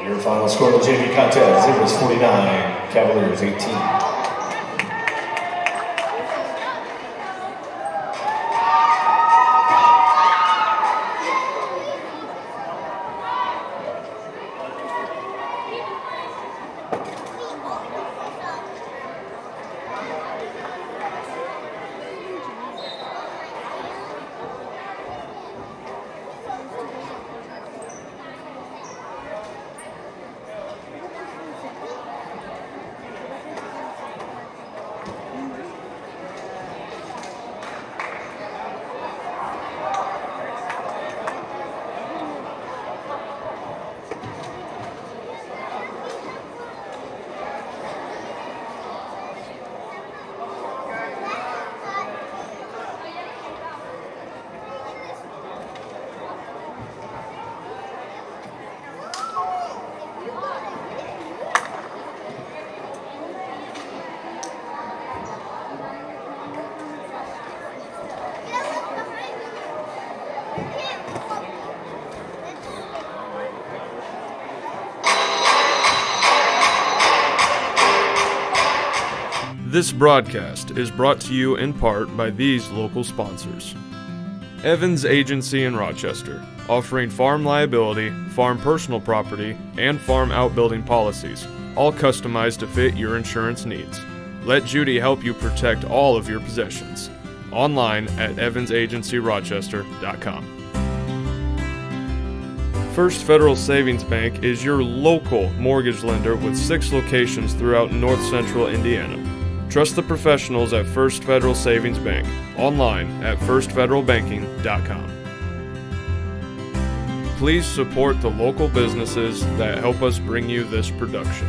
Your final score of the JV contest, it was 49, Cavaliers 18. This broadcast is brought to you in part by these local sponsors. Evans Agency in Rochester, offering farm liability, farm personal property, and farm outbuilding policies, all customized to fit your insurance needs. Let Judy help you protect all of your possessions. Online at evansagencyrochester.com. First Federal Savings Bank is your local mortgage lender with 6 locations throughout North Central Indiana. Trust the professionals at First Federal Savings Bank. Online at firstfederalbanking.com. Please support the local businesses that help us bring you this production.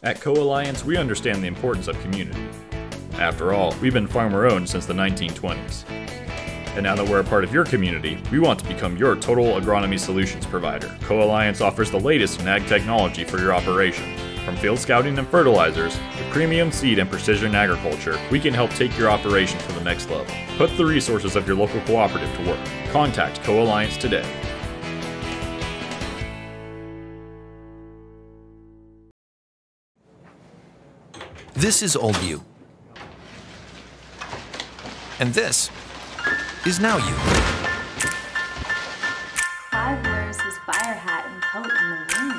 At Co-Alliance, we understand the importance of community. After all, we've been farmer-owned since the 1920s. And now that we're a part of your community, we want to become your total agronomy solutions provider. Co-Alliance offers the latest in ag technology for your operation. From field scouting and fertilizers to premium seed and precision agriculture, we can help take your operation to the next level. Put the resources of your local cooperative to work. Contact Co-Alliance today. This is Old You. And this is Now You. Clive wears his fire hat and coat in the rain.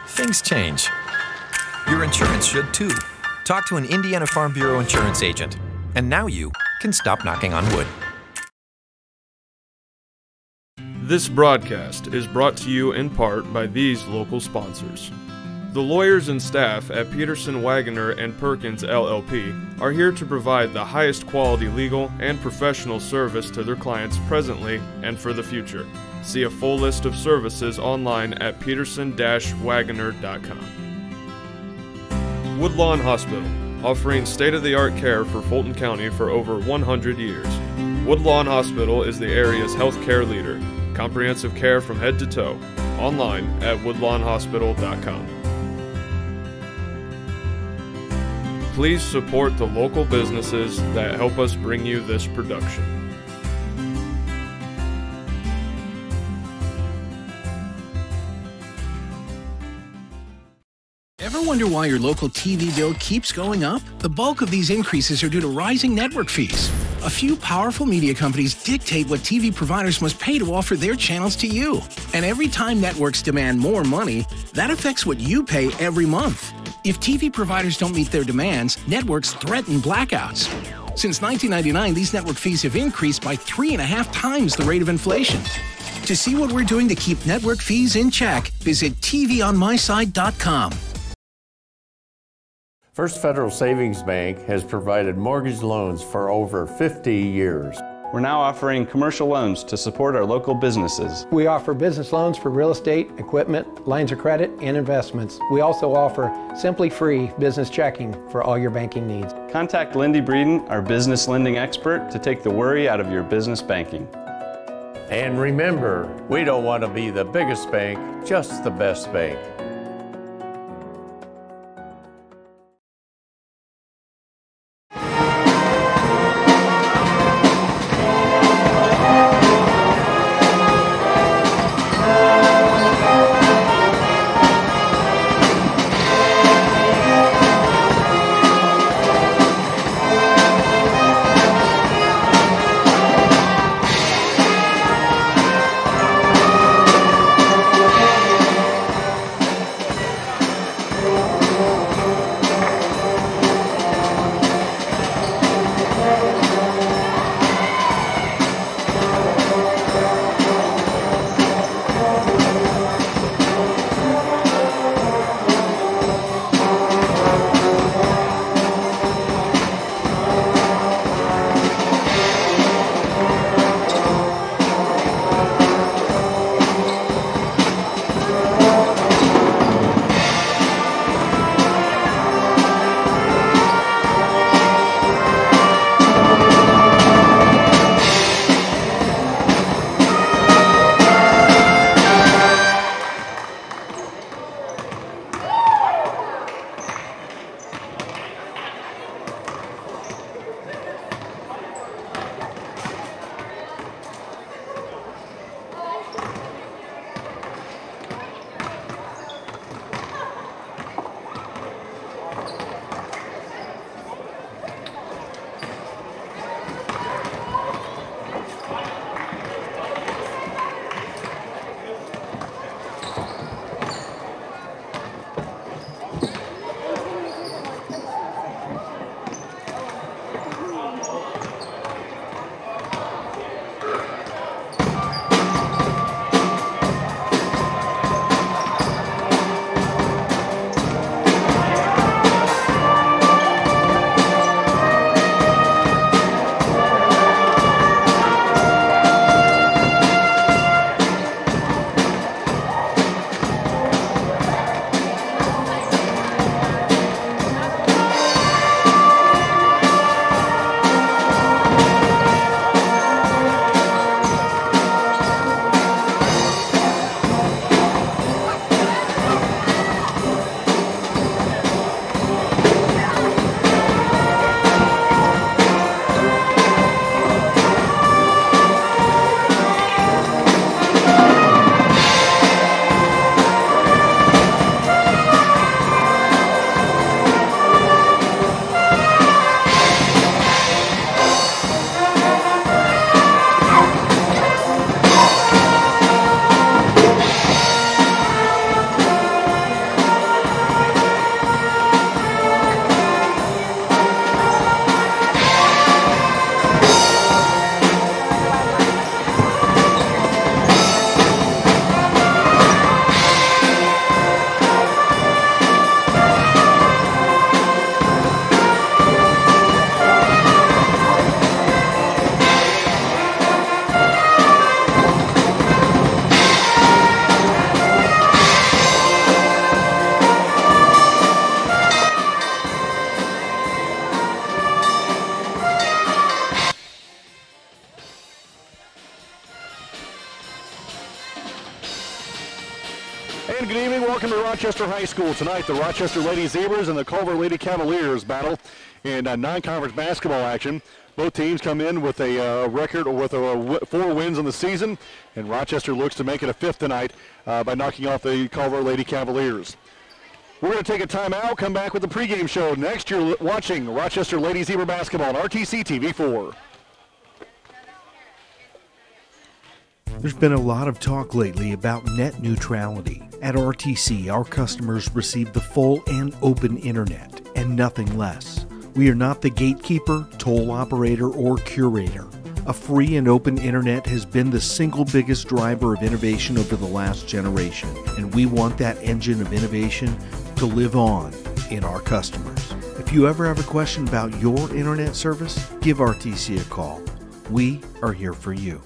Things change. Your insurance should too. Talk to an Indiana Farm Bureau insurance agent. And now you can stop knocking on wood. This broadcast is brought to you in part by these local sponsors. The lawyers and staff at Peterson, Wagoner & Perkins LLP are here to provide the highest quality legal and professional service to their clients presently and for the future. See a full list of services online at peterson-wagoner.com. Woodlawn Hospital, offering state-of-the-art care for Fulton County for over 100 years. Woodlawn Hospital is the area's healthcare leader. Comprehensive care from head to toe. Online at woodlawnhospital.com. Please support the local businesses that help us bring you this production. Ever wonder why your local TV bill keeps going up? The bulk of these increases are due to rising network fees. A few powerful media companies dictate what TV providers must pay to offer their channels to you. And every time networks demand more money, that affects what you pay every month. If TV providers don't meet their demands, networks threaten blackouts. Since 1999, these network fees have increased by 3.5 times the rate of inflation. To see what we're doing to keep network fees in check, visit tvonmyside.com. First Federal Savings Bank has provided mortgage loans for over 50 years. We're now offering commercial loans to support our local businesses. We offer business loans for real estate, equipment, lines of credit, and investments. We also offer Simply Free business checking for all your banking needs. Contact Lindy Breeden, our business lending expert, to take the worry out of your business banking. And remember, we don't want to be the biggest bank, just the best bank. And good evening, welcome to Rochester High School. Tonight, the Rochester Lady Zebras and the Culver Lady Cavaliers battle in non-conference basketball action. Both teams come in with a record with 4 wins in the season, and Rochester looks to make it a 5th tonight by knocking off the Culver Lady Cavaliers. We're going to take a timeout, come back with the pregame show. Next, you're watching Rochester Lady Zebra basketball on RTC TV4. There's been a lot of talk lately about net neutrality. At RTC, our customers receive the full and open internet and nothing less. We are not the gatekeeper, toll operator, or curator. A free and open internet has been the single biggest driver of innovation over the last generation, and we want that engine of innovation to live on in our customers. If you ever have a question about your internet service, give RTC a call. We are here for you.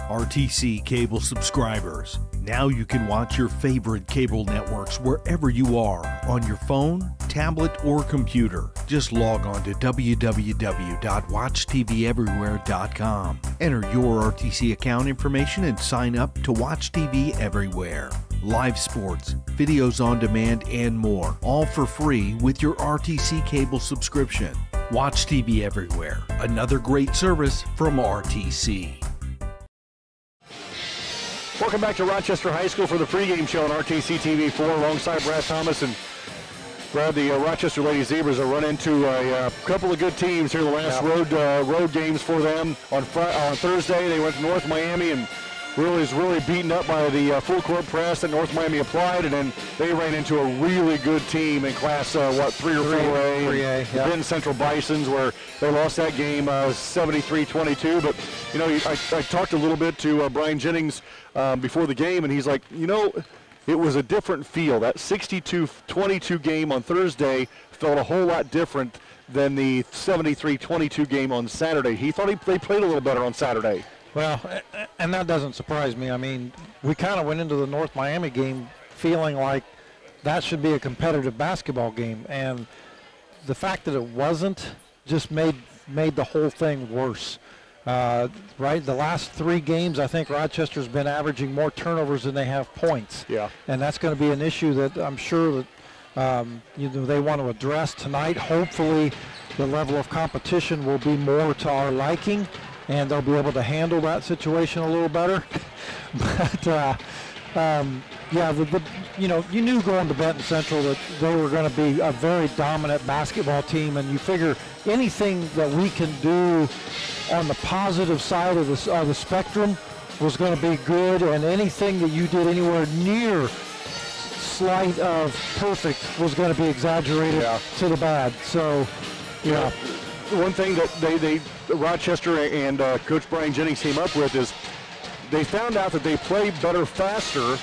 RTC cable subscribers. Now you can watch your favorite cable networks wherever you are, on your phone, tablet, or computer. Just log on to www.watchTVEverywhere.com. Enter your RTC account information and sign up to watch TV everywhere. Live sports, videos on demand, and more, all for free with your RTC cable subscription. Watch TV Everywhere, another great service from RTC. Welcome back to Rochester High School for the pregame show on RTC TV4 alongside Brad Thomas. And Brad, the Rochester Lady Zebras are run into a couple of good teams here. The last road games for them. On Thursday, they went to North Miami and was really beaten up by the full court press that North Miami applied, and then they ran into a really good team in Class 3 or 4A. 3A, the Benton Central Bisons, where they lost that game 73-22. But you know, I talked a little bit to Brian Jennings before the game, and he's like, you know, it was a different feel. That 62-22 game on Thursday felt a whole lot different than the 73-22 game on Saturday. He thought they played a little better on Saturday. Well, and that doesn't surprise me. I mean, we kind of went into the North Miami game feeling like that should be a competitive basketball game, and the fact that it wasn't just made the whole thing worse. Right, the last 3 games, I think Rochester's been averaging more turnovers than they have points. Yeah, and that's going to be an issue that I'm sure that they want to address tonight. Hopefully, the level of competition will be more to our liking, and they'll be able to handle that situation a little better. But you knew going to Benton Central that they were going to be a very dominant basketball team, and you figure anything that we can do on the positive side of the spectrum was going to be good, and anything that you did anywhere near slight of perfect was going to be exaggerated to the bad. So, yeah. One thing that Rochester and Coach Brian Jennings came up with is they found out that they play better faster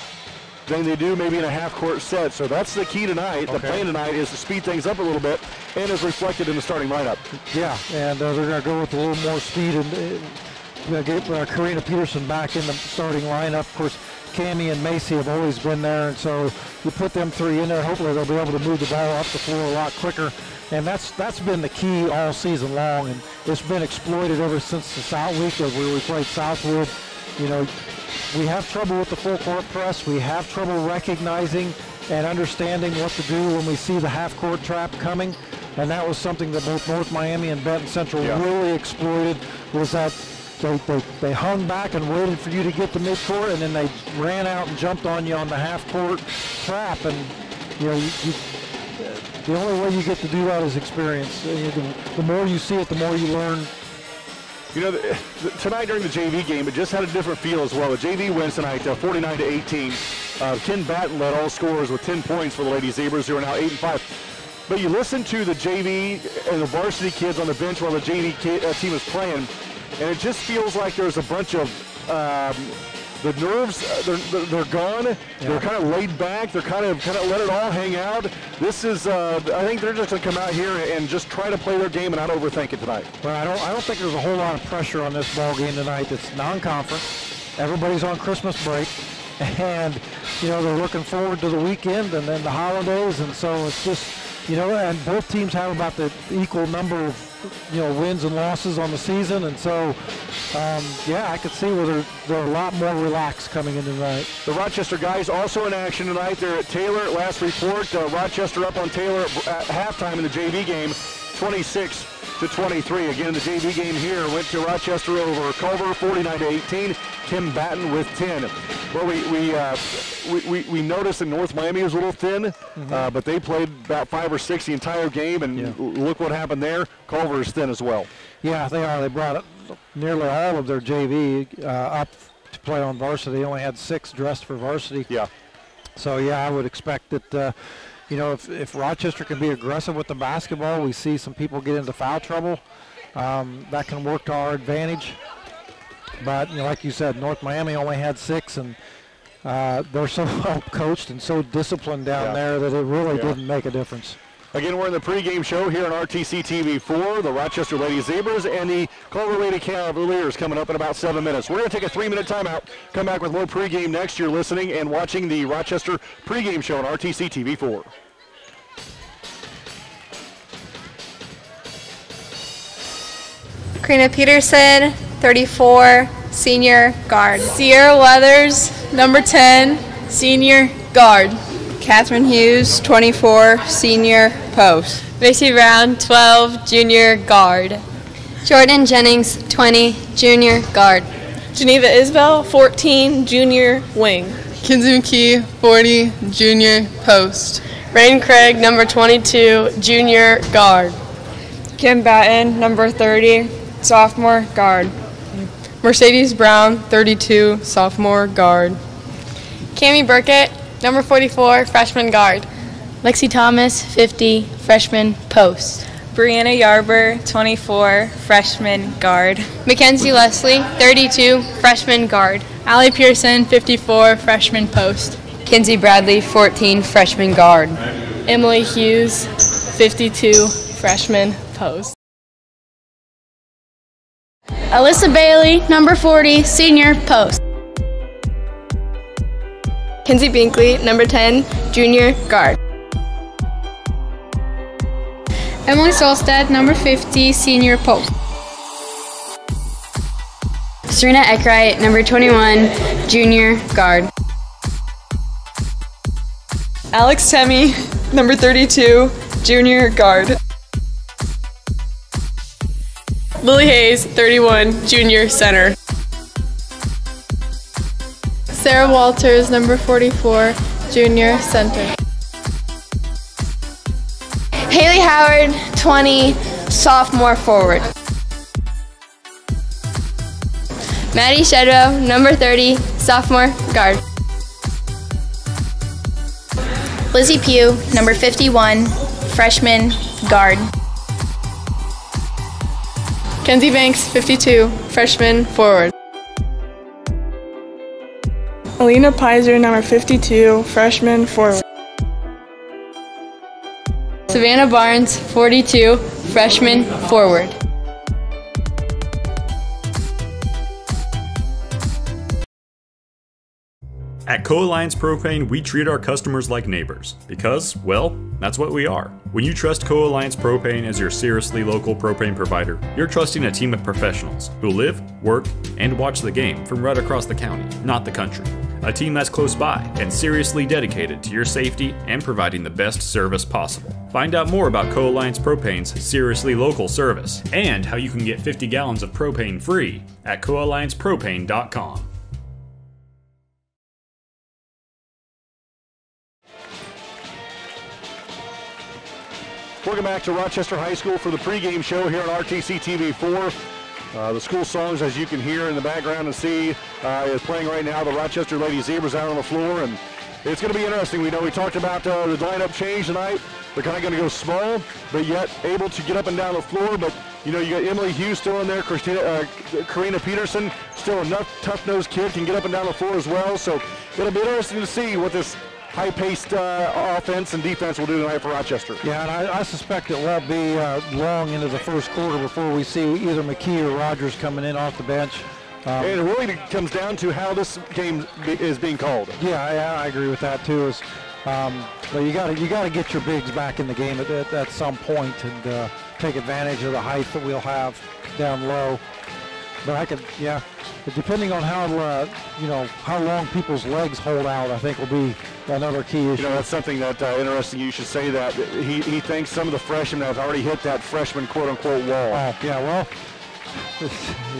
than they do maybe in a half-court set. So that's the key tonight. Okay. The plan tonight is to speed things up a little bit, and is reflected in the starting lineup. Yeah, and they're going to go with a little more speed and get Karina Peterson back in the starting lineup. Of course, Cammie and Macy have always been there, and so you put them 3 in there. Hopefully they'll be able to move the ball up the floor a lot quicker. And that's been the key all season long, and it's been exploited ever since the South week where we played Southwood. You know, we have trouble with the full court press. We have trouble recognizing and understanding what to do when we see the half-court trap coming, and that was something that both North Miami and Benton Central really exploited, was that they hung back and waited for you to get the midcourt, and then they ran out and jumped on you on the half-court trap, and you know, the only way you get to do that is experience. The more you see it, the more you learn. You know, tonight during the JV game, it just had a different feel as well. The JV wins tonight 49-18. Ken Batten led all scorers with 10 points for the Lady Zebras, who are now 8-5. But you listen to the JV and the varsity kids on the bench while the JV team is playing, and it just feels like there's a bunch of the nerves, they're gone. Yeah. They're kind of laid back. They're kind of let it all hang out. This is, I think they're just going to come out here and just try to play their game and not overthink it tonight. Well, I don't think there's a whole lot of pressure on this ball game tonight. It's non-conference. Everybody's on Christmas break, and they're looking forward to the weekend and then the holidays, and so it's just and both teams have about the equal number of wins and losses on the season, and so I could see where they're a lot more relaxed coming in tonight. The Rochester guys also in action tonight. They're at Taylor. Last report, Rochester up on Taylor at halftime in the JV game, 26-23. Again, the JV game here went to Rochester over Culver, 49-18. Tim Batten with 10. Well, we noticed that North Miami was a little thin, but they played about 5 or 6 the entire game, and look what happened there. Culver is thin as well. Yeah, they are. They brought up nearly all of their JV up to play on varsity. They only had 6 dressed for varsity. Yeah. So, I would expect that, if Rochester can be aggressive with the basketball, we see some people get into foul trouble. That can work to our advantage. But, like you said, North Miami only had 6, and they're so well coached and so disciplined down there that it really didn't make a difference. Again, we're in the pregame show here on RTC TV4, the Rochester Lady Zebras and the Culver Lady Cavaliers coming up in about 7 minutes. We're going to take a 3-minute timeout, come back with more pregame next. You're listening and watching the Rochester pregame show on RTC TV4. Karina Peterson, 34, senior guard. Sierra Weathers, number 10, senior guard. Catherine Hughes, 24, senior post. Macy Brown, 12, junior guard. Jordan Jennings, 20, junior guard. Geneva Isbell, 14, junior wing. Kinsey McKee, 40, junior post. Rain Craig, number 22, junior guard. Kim Batten, number 30, sophomore guard. Mercedes Brown, 32, sophomore guard. Cami Burkett, number 44, freshman guard. Lexi Thomas, 50, freshman post. Brianna Yarber, 24, freshman guard. Mackenzie Leslie, 32, freshman guard. Allie Pearson, 54, freshman post. Kinsey Bradley, 14, freshman guard. Emily Hughes, 52, freshman post. Alyssa Bailey, number 40, senior post. Kinsey Binkley, number 10, junior guard. Emily Solstad, number 50, senior post. Serena Eckwright, number 21, junior guard. Alex Temmie, number 32, junior guard. Lily Hayes, 31, junior center. Sarah Walters, number 44, junior center. Haley Howard, 20, sophomore forward. Maddie Shedrow, number 30, sophomore guard. Lizzie Pugh, number 51, freshman guard. Kenzie Banks, 52, freshman forward. Alina Pizer, number 52, freshman forward. Savannah Barnes, 42, freshman forward. At Co-Alliance Propane, we treat our customers like neighbors because, well, that's what we are. When you trust Co-Alliance Propane as your seriously local propane provider, you're trusting a team of professionals who live, work, and watch the game from right across the county, not the country. A team that's close by and seriously dedicated to your safety and providing the best service possible. Find out more about Co-Alliance Propane's seriously local service and how you can get 50 gallons of propane free at coalliancepropane.com. Welcome back to Rochester High School for the pregame show here on RTC TV4. The school songs, as you can hear in the background and see, is playing right now. The Rochester Lady Zebras out on the floor, and it's going to be interesting. We know we talked about the lineup change tonight. They're kind of going to go small, but yet able to get up and down the floor. But, you know, you got Emily Hughes still in there. Karina Peterson, still a tough-nosed kid, can get up and down the floor as well. So it'll be interesting to see what this high-paced offense and defense will do tonight for Rochester. Yeah, and I suspect it won't be long into the first quarter before we see either McKee or Rogers coming in off the bench. And it really comes down to how this game is being called. Yeah, I agree with that too. But you got to get your bigs back in the game at some point and take advantage of the height that we'll have down low. But depending on how long people's legs hold out, I think will be another key issue. You know, that's something that interesting. You should say that he thinks some of the freshmen have already hit that freshman quote-unquote wall. Yeah, well,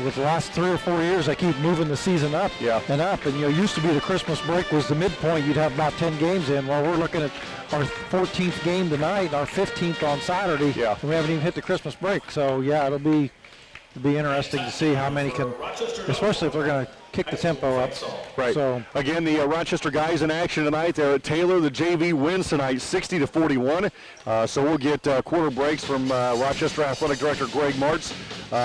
with the last 3 or 4 years, they keep moving the season up and up. And, you know, used to be the Christmas break was the midpoint. You'd have about 10 games in. Well, we're looking at our 14th game tonight, our 15th on Saturday. Yeah. And we haven't even hit the Christmas break. So, yeah, it'll be interesting to see how many can, especially if they're going to kick the tempo up. Right. So again, the Rochester guys in action tonight. They're at Taylor. The JV wins tonight, 60-41. So we'll get quarter breaks from Rochester Athletic Director Greg Martz.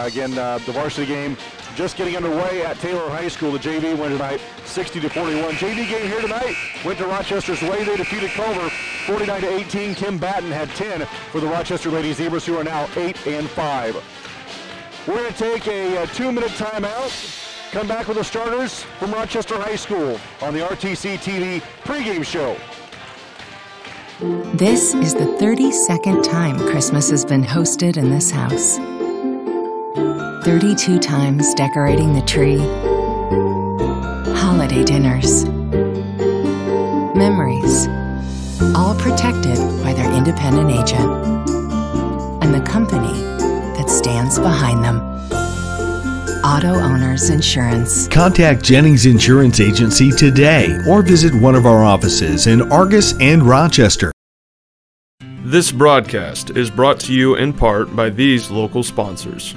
Again, the varsity game just getting underway at Taylor High School. The JV win tonight, 60-41. JV game here tonight went to Rochester's way. They defeated Culver, 49-18. Kim Batten had 10 for the Rochester Lady Zebras, who are now 8-5. We're going to take a 2-minute timeout. Come back with the starters from Rochester High School on the RTC TV pregame show. This is the 32nd time Christmas has been hosted in this house. 32 times decorating the tree. Holiday dinners. Memories. All protected by their independent agent. And the company that stands behind them. Auto Owners Insurance. Contact Jennings Insurance Agency today or visit one of our offices in Argus and Rochester. This broadcast is brought to you in part by these local sponsors.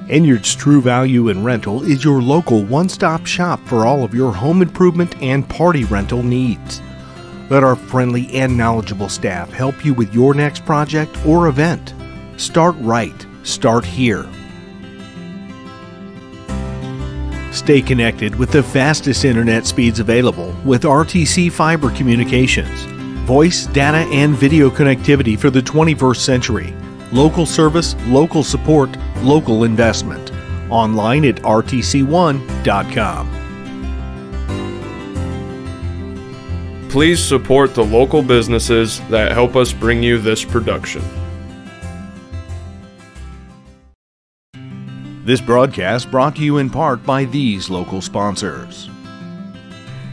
Enyard's True Value in Rental is your local one-stop shop for all of your home improvement and party rental needs. Let our friendly and knowledgeable staff help you with your next project or event. Start right. Start here. Stay connected with the fastest internet speeds available with RTC Fiber Communications. Voice, data, and video connectivity for the 21st century. Local service, local support, local investment. Online at rtc1.com. Please support the local businesses that help us bring you this production. This broadcast brought to you in part by these local sponsors.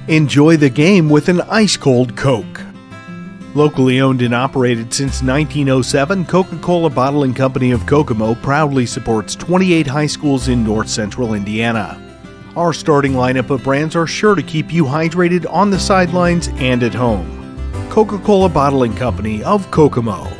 Enjoy the game with an ice-cold Coke. Locally owned and operated since 1907, Coca-Cola Bottling Company of Kokomo proudly supports 28 high schools in north central Indiana. Our starting lineup of brands are sure to keep you hydrated on the sidelines and at home. Coca-Cola Bottling Company of Kokomo.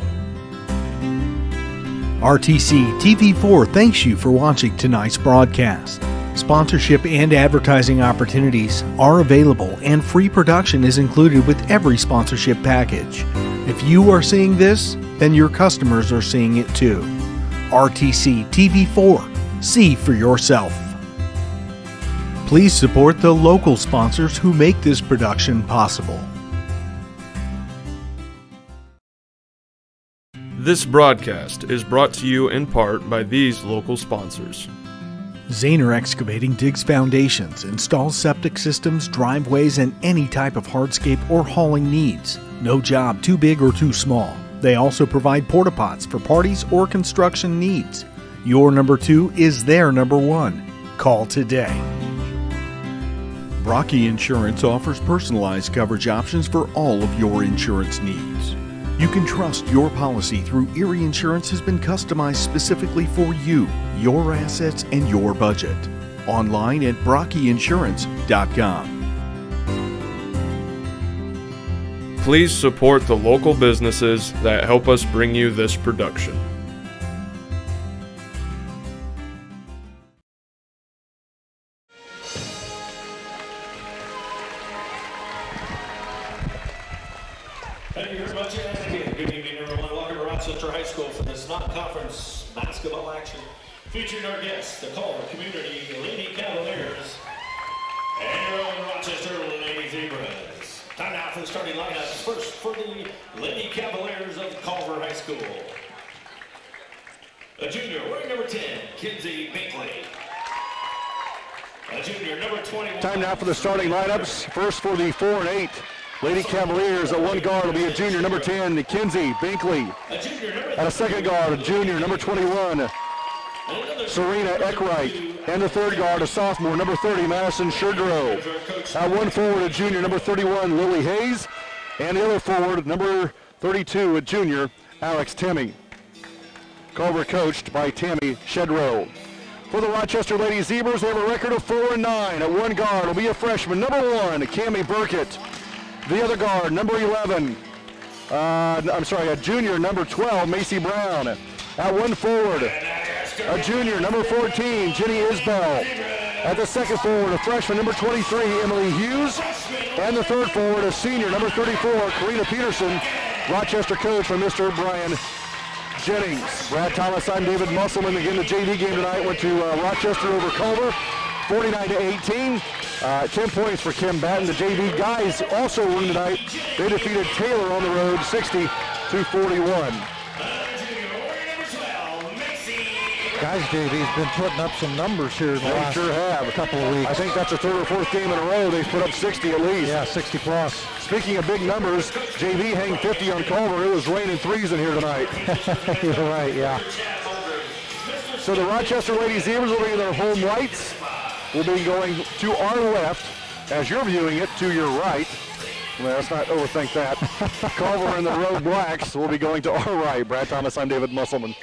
RTC TV4 thanks you for watching tonight's broadcast. Sponsorship and advertising opportunities are available, and free production is included with every sponsorship package. If you are seeing this, then your customers are seeing it too. RTC TV4. See for yourself. Please support the local sponsors who make this production possible. This broadcast is brought to you in part by these local sponsors. Zahner Excavating digs foundations, installs septic systems, driveways, and any type of hardscape or hauling needs. No job too big or too small. They also provide porta pots for parties or construction needs. Your number 2 is their number 1. Call today. Brocky Insurance offers personalized coverage options for all of your insurance needs. You can trust your policy through Erie Insurance has been customized specifically for you, your assets, and your budget. Online at brockyinsurance.com. Please support the local businesses that help us bring you this production. Thank you very much. And again, good evening, everyone. Rochester High School for this non-conference basketball action. Featuring our guests, the Culver Community Lady Cavaliers and your own Rochester Lady Zebras. Time now for the starting lineups. First for the Lady Cavaliers of Culver High School. A junior, wearing number 10, Kinsey Binkley. A junior, number 21. Time now for the starting lineups. First for the 4 and 8 Lady Cavaliers. At one guard will be a junior, number 10, Kinsey Binkley. At a second guard, a junior, number 21, Serena Eckwright. And the third guard, a sophomore, number 30, Madison Sherdrow. At one forward, a junior, number 31, Lily Hayes. And the other forward, number 32, a junior, Alex Temmie. Culver coached by Tammy Shedrow. For the Rochester Lady Zebras, they have a record of 4 and 9. At one guard will be a freshman, number 1, Cammie Burkett. The other guard, number 11, a junior, number 12, Macy Brown. At one forward, a junior, number 14, Jenny Isbell. At the second forward, a freshman, number 23, Emily Hughes. And the third forward, a senior, number 34, Karina Peterson. Rochester coach from Mr. Brian Jennings. Brad Thomas, I'm David Musselman. Again, the JV game tonight went to Rochester over Culver, 49-18. 10 points for Kim Batten. The JV guys also won tonight. They defeated Taylor on the road, 60-41. Guys, JV's been putting up some numbers here in the last couple of weeks. I think that's the third or fourth game in a row they've put up 60 at least. Yeah, 60 plus. Speaking of big numbers, JV hang 50 on Culver. It was raining threes in here tonight. You're right, yeah. So the Rochester Lady Zebras will be in their home whites. We'll be going to our left. As you're viewing it, to your right. Well, let's not overthink that. Culver and the Road Blacks will be going to our right. Brad Thomas, I'm David Musselman.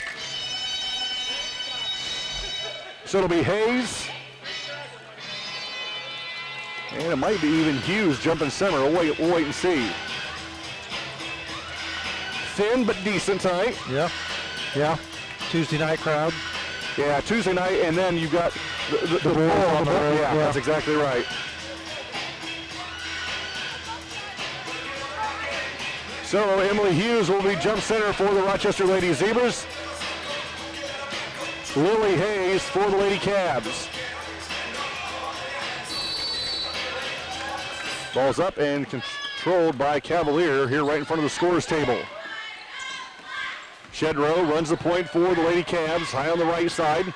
So it'll be Hayes. And it might be even Hughes jumping center. We'll wait and see. Thin but decent tonight. Yeah. Tuesday night crowd. Yeah, Tuesday night, and then you've got the ball on the road. Yeah, that's exactly right. So Emily Hughes will be jump center for the Rochester Lady Zebras. Lily Hayes for the Lady Cavs. Ball's up and controlled by Cavalier here right in front of the scorer's table. Shedrow runs the point for the Lady Cavs, high on the right side.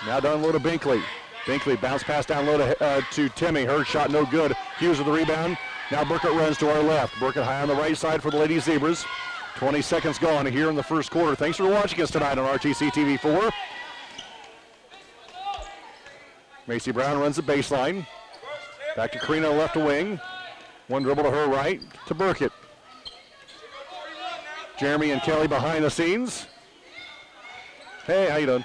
Now down low to Binkley. Binkley bounce pass down low to Temmie. Her shot no good. Hughes with the rebound. Now Burkett runs to our left. Burkett high on the right side for the Lady Zebras. 20 seconds gone here in the first quarter. Thanks for watching us tonight on RTC TV4. Macy Brown runs the baseline. Back to Karina left wing. One dribble to her right to Burkett. Jeremy and Kelly behind the scenes. Hey, how you doing?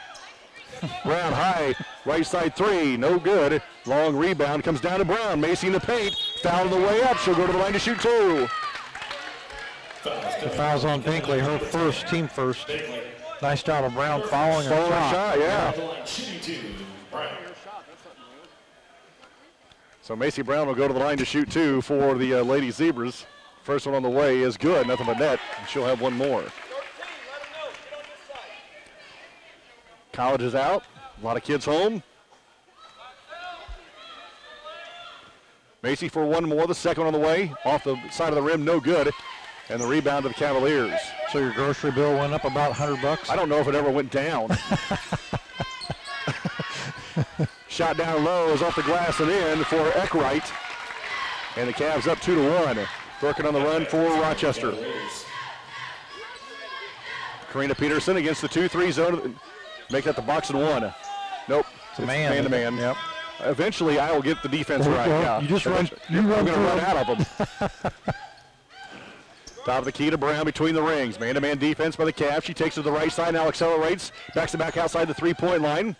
Brown high, right side three, no good. Long rebound comes down to Brown. Macy in the paint, foul on the way up. She'll go to the line to shoot 2. The foul's on Binkley, her first, team first. Nice job of Brown following her shot. Yeah. So Macy Brown will go to the line to shoot 2 for the Lady Zebras. First one on the way is good, nothing but net. She'll have one more. College is out, a lot of kids home. Macy for one more, the second on the way. Off the side of the rim, no good. And the rebound to the Cavaliers. So your grocery bill went up about $100? I don't know if it ever went down. Shot down low is off the glass and in for Eckwright. And the Cavs up 2-1. Burkett on the run for Rochester. Karina Peterson against the 2-3 zone. Make that the box and one. Nope. It's a man. Man-to-man. Yep. Eventually, I will get the defense right. Yeah. You just run. I'm going to run out of them. Top of the key to Brown between the rings. Man-to-man defense by the Cavs. She takes it to the right side, now accelerates. Backs it back outside the three-point line.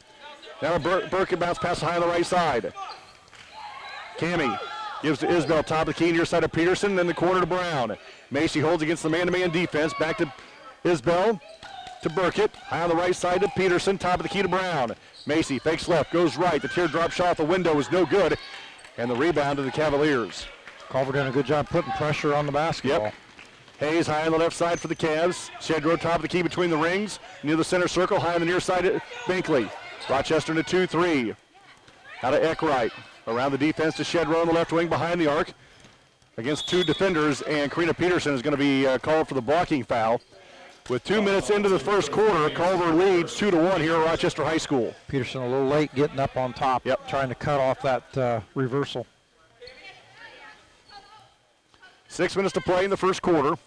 Now Burkett bounce pass high on the right side. Cammie gives to Isbell, top of the key near side of Peterson, then the corner to Brown. Macy holds against the man-to-man defense. Back to Isbell, to Burkett. High on the right side to Peterson, top of the key to Brown. Macy fakes left, goes right. The teardrop shot at the window is no good. And the rebound to the Cavaliers. Culver doing a good job putting pressure on the basketball. Yep. Hayes high on the left side for the Cavs. Shedrow top of the key between the rings. Near the center circle, high on the near side, Binkley. Rochester in a 2-3. Out of Eckwright. Around the defense to Shedrow on the left wing behind the arc. Against two defenders, and Karina Peterson is going to be called for the blocking foul. With 2 minutes into the first quarter, Culver leads 2-1 here at Rochester High School. Peterson a little late getting up on top, trying to cut off that reversal. 6 minutes to play in the first quarter.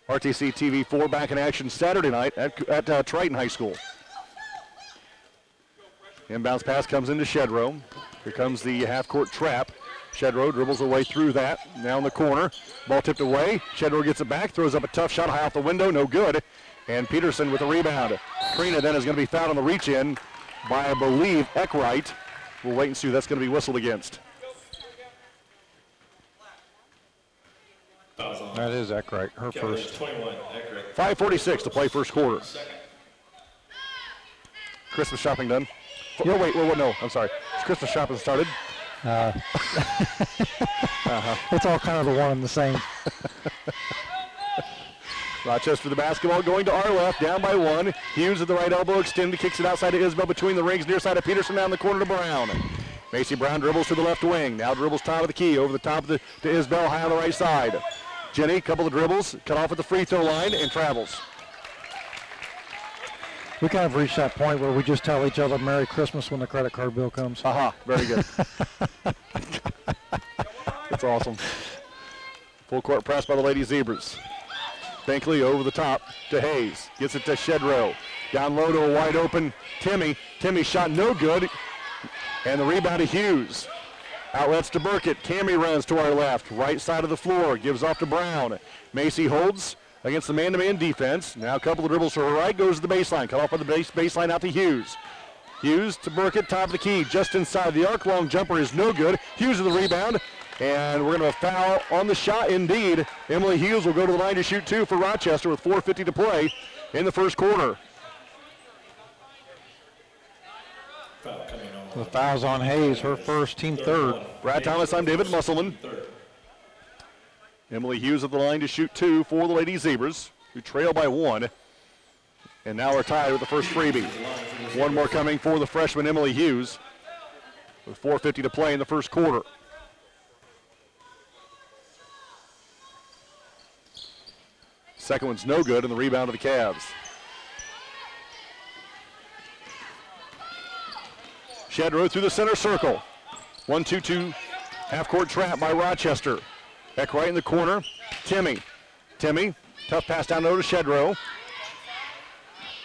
RTC TV 4 back in action Saturday night at Triton High School. Inbounds pass comes into Shedrow. Here comes the half-court trap. Shedrow dribbles away through that. Now in the corner. Ball tipped away. Shedrow gets it back, throws up a tough shot high off the window, no good. And Peterson with the rebound. Karina then is going to be fouled on the reach-in by, I believe, Eckwright. We'll wait and see who that's going to be whistled against. That is Eckwright, her first. 5:46 to play first quarter. Christmas shopping done. No, wait, no, I'm sorry. Christmas shopping started. It's all kind of the one and the same. Rochester the basketball going to our left, down by one. Hughes at the right elbow, extended, kicks it outside to Isbell between the rings, near side of Peterson, down the corner to Brown. Macy Brown dribbles to the left wing, now dribbles top of the key, over the top of to Isbell, high on the right side. Jenny, couple of dribbles, cut off at the free throw line, and travels. We kind of reached that point where we just tell each other Merry Christmas when the credit card bill comes. Aha, very good. That's awesome. Full court press by the Lady Zebras. Binkley over the top to Hayes. Gets it to Shedrow. Down low to a wide open Timmy. Timmy shot no good. And the rebound to Hughes. Outlets to Burkett. Cammy runs to our left. Right side of the floor. Gives off to Brown. Macy holds against the man-to-man defense. Now a couple of dribbles to her right. Goes to the baseline. Cut off on the baseline out to Hughes. Hughes to Burkett. Top of the key. Just inside the arc. Long jumper is no good. Hughes with the rebound. And we're going to foul on the shot indeed. Emily Hughes will go to the line to shoot two for Rochester with 4:50 to play in the first quarter. The foul's on Hayes, her first, team third. Brad Thomas, I'm David Musselman. Emily Hughes at the line to shoot two for the Lady Zebras, who trail by one. And now are tied with the first freebie. One more coming for the freshman Emily Hughes with 4:50 to play in the first quarter. Second one's no good, and the rebound of the Cavs. Shedrow through the center circle. 1-2-2 half-court trap by Rochester. Eckwright in the corner. Timmy, tough pass down low to Shedrow.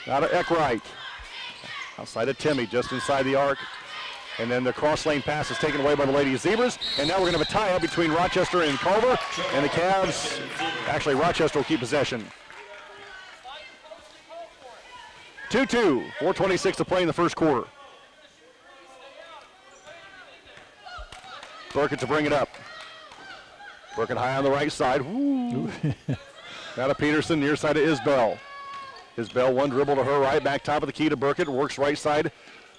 Out of Eckwright. Outside of Timmy, just inside the arc. And then the cross-lane pass is taken away by the Lady Zebras. And now we're going to have a tie-up between Rochester and Culver. And the Cavs, actually Rochester will keep possession. 2-2, 4:26 to play in the first quarter. Burkett to bring it up. Burkett high on the right side. Woo. Now to Peterson, near side to Isbell. Isbell, one dribble to her right, back top of the key to Burkett, works right side.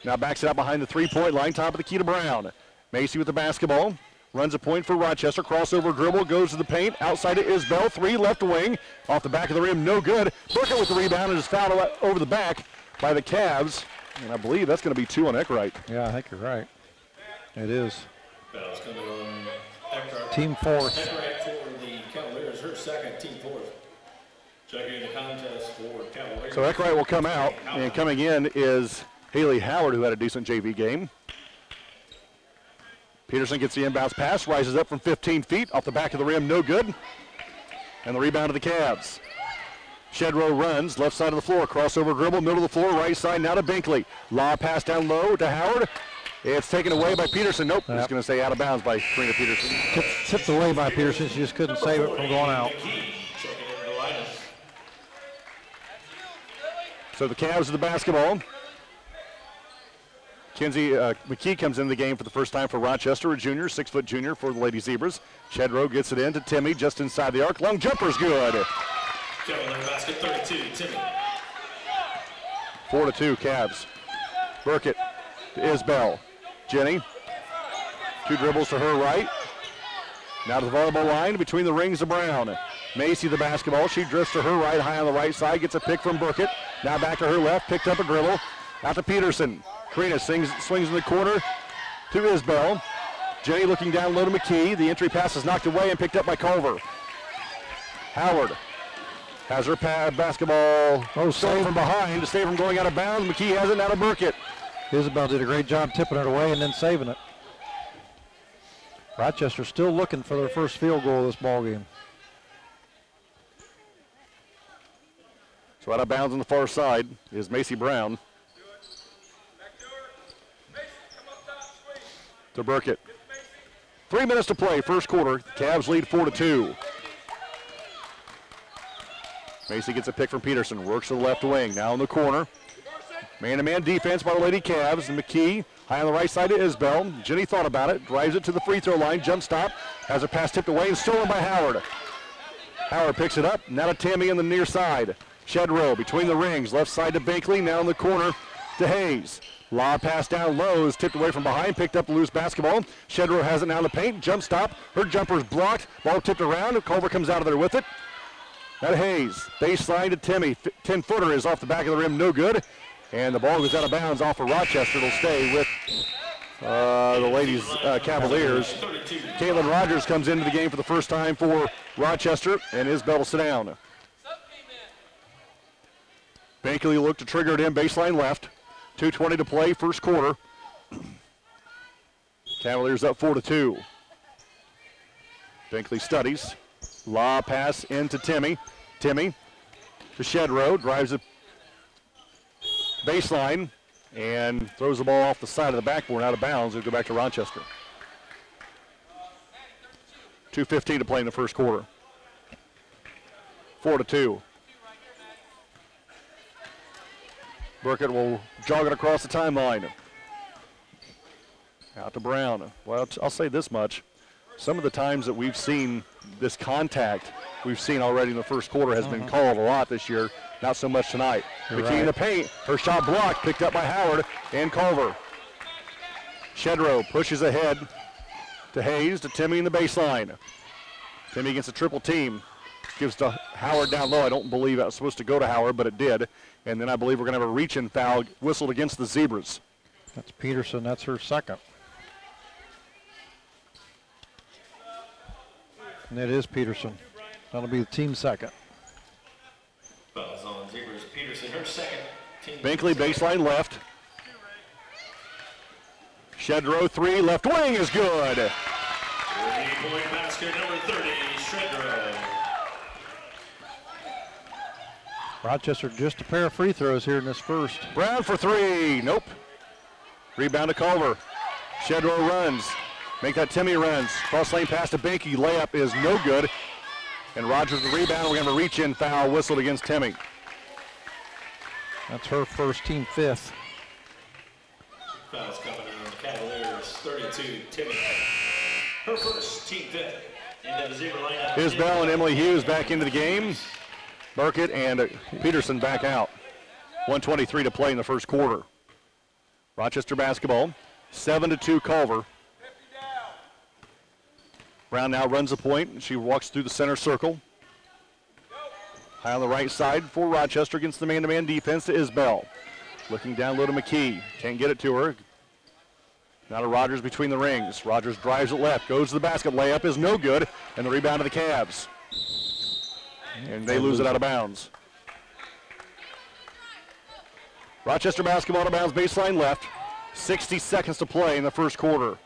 Now backs it out behind the three-point line, top of the key to Brown. Macy with the basketball, runs a point for Rochester, crossover dribble, goes to the paint, outside to Isbell, three left wing, off the back of the rim, no good. Burkett with the rebound and is fouled over the back by the Cavs, and I believe that's going to be two on Eckwright. Yeah, I think you're right. It is. Foul's coming on Eckwright. Team fourth. Eckwright for the Cavaliers, her second, team fourth. Checking the contest for Cavaliers. So Eckwright will come out, and coming in is Haley Howard, who had a decent JV game. Peterson gets the inbounds pass, rises up from 15 feet, off the back of the rim, no good. And the rebound of the Cavs. Shedrow runs, left side of the floor, crossover dribble, middle of the floor, right side, now to Binkley. Law pass down low to Howard. It's taken away by Peterson. Nope, I was going to say out of bounds by Karina Peterson. Tipped away by Peterson, she just couldn't save it from going out. So the Cavs of the basketball. Kenzie McKee comes into the game for the first time for Rochester, a junior, 6-foot junior for the Lady Zebras. Shedrow gets it in to Timmy just inside the arc. Long jumper's good. Cavalier basket 32, Timmy. 4-2 Cavs. Burkett to Isbell. Jenny. Two dribbles to her right. Now to the volleyball line between the rings of Brown. Macy the basketball. She drifts to her right, high on the right side. Gets a pick from Burkett. Now back to her left. Picked up a dribble. Out to Peterson. Karina swings in the corner to Isbell. Jenny looking down low to McKee. The entry pass is knocked away and picked up by Culver. Howard has her basketball stolen from behind to save from going out of bounds. McKee has it now to Burkett. Isabel did a great job tipping it away and then saving it. Rochester still looking for their first field goal of this ball game. So out of bounds on the far side is Macy Brown. To Burkett. 3 minutes to play, first quarter. Cavs lead 4-2. Macy gets a pick from Peterson, works to the left wing, now in the corner. Man-to-man defense by the Lady Cavs. And McKee high on the right side to Isbell. Jenny thought about it, drives it to the free throw line, jump stop, has a pass tipped away and stolen by Howard. Howard picks it up, now to Tammy on the near side. Shedrow between the rings, left side to Bankley, now in the corner to Hayes. Lob pass down low is tipped away from behind, picked up the loose basketball. Shedrow has it now in the paint, jump stop, her jumper's blocked, ball tipped around, Culver comes out of there with it. Now to Hayes, baseline to Timmy, 10-footer is off the back of the rim, no good. And the ball goes out of bounds off of Rochester. It'll stay with the ladies' Cavaliers. Caitlin Rogers comes into the game for the first time for Rochester, and Isbell will sit down. Bankley looked to trigger it in, baseline left. 2:20 to play, first quarter. Cavaliers up 4-2. Bankley studies. Lob pass into Timmy. Timmy to Shedrow, drives it baseline and throws the ball off the side of the backboard out of bounds. It'll go back to Rochester. 2:15 to play in the first quarter. 4-2. Burkett will jog it across the timeline. Out to Brown. Well, I'll say this much. Some of the times that we've seen this contact we've seen already in the first quarter has been called a lot this year. Not so much tonight. McKee in the paint. Her shot blocked, picked up by Howard and Culver. Shedrow pushes ahead to Hayes, to Timmy in the baseline. Timmy against a triple team. Gives to Howard down low. I don't believe that was supposed to go to Howard, but it did. And then I believe we're going to have a reach-in foul whistled against the Zebras. That's Peterson. That's her second. And it is Peterson. That'll be the team's second. Fouls on Zebras. Peterson, her second. Bankley baseline left. Shedrow three, left wing is good. 3-point basket, number 30, Shedrow. Rochester just a pair of free throws here in this first. Brown for three, nope. Rebound to Culver. Shedrow runs. Make that Timmy runs. Cross lane pass to Banky. Layup is no good. And Rogers the rebound. We're going to have a reach-in foul whistled against Timmy. That's her first, team fifth. Fouls coming on the Cavaliers. 32, Timmy. Her first, team fifth. Into the Zebra lineup. Isbell and Emily Hughes back into the game. Burkett and Peterson back out. 1:23 to play in the first quarter. Rochester basketball. 7-2 Culver. Brown now runs the point. She walks through the center circle. High on the right side for Rochester against the man-to-man defense to Isbell. Looking down low to McKee. Can't get it to her. Now to Rogers between the rings. Rogers drives it left. Goes to the basket. Layup is no good. And the rebound to the Cavs. And they lose it out of bounds. Rochester basketball out of bounds, baseline left. 60 seconds to play in the first quarter.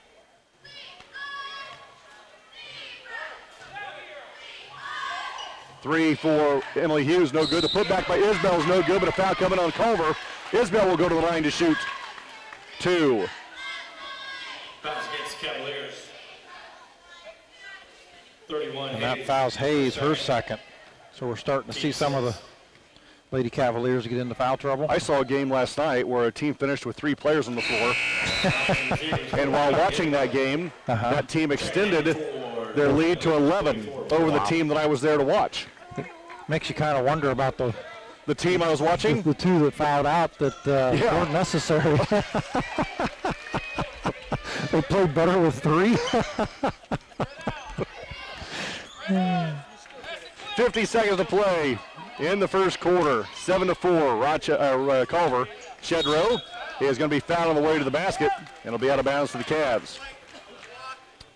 Three for Emily Hughes, no good. The putback by Isbell is no good, but a foul coming on Culver. Isbell will go to the line to shoot two. Fouls against Cavaliers. 31. And that fouls Hayes, her second. So we're starting to see some of the Lady Cavaliers get into foul trouble. I saw a game last night where a team finished with 3 players on the floor. And while watching that game, that team extended their lead to 11 over the team that I was there to watch. Makes you kind of wonder about the team I was watching. The two that fouled out that weren't necessary. They played better with 3. 50 seconds to play in the first quarter. 7-4, Culver. Shedrow is going to be fouled on the way to the basket, and it'll be out of bounds for the Cavs.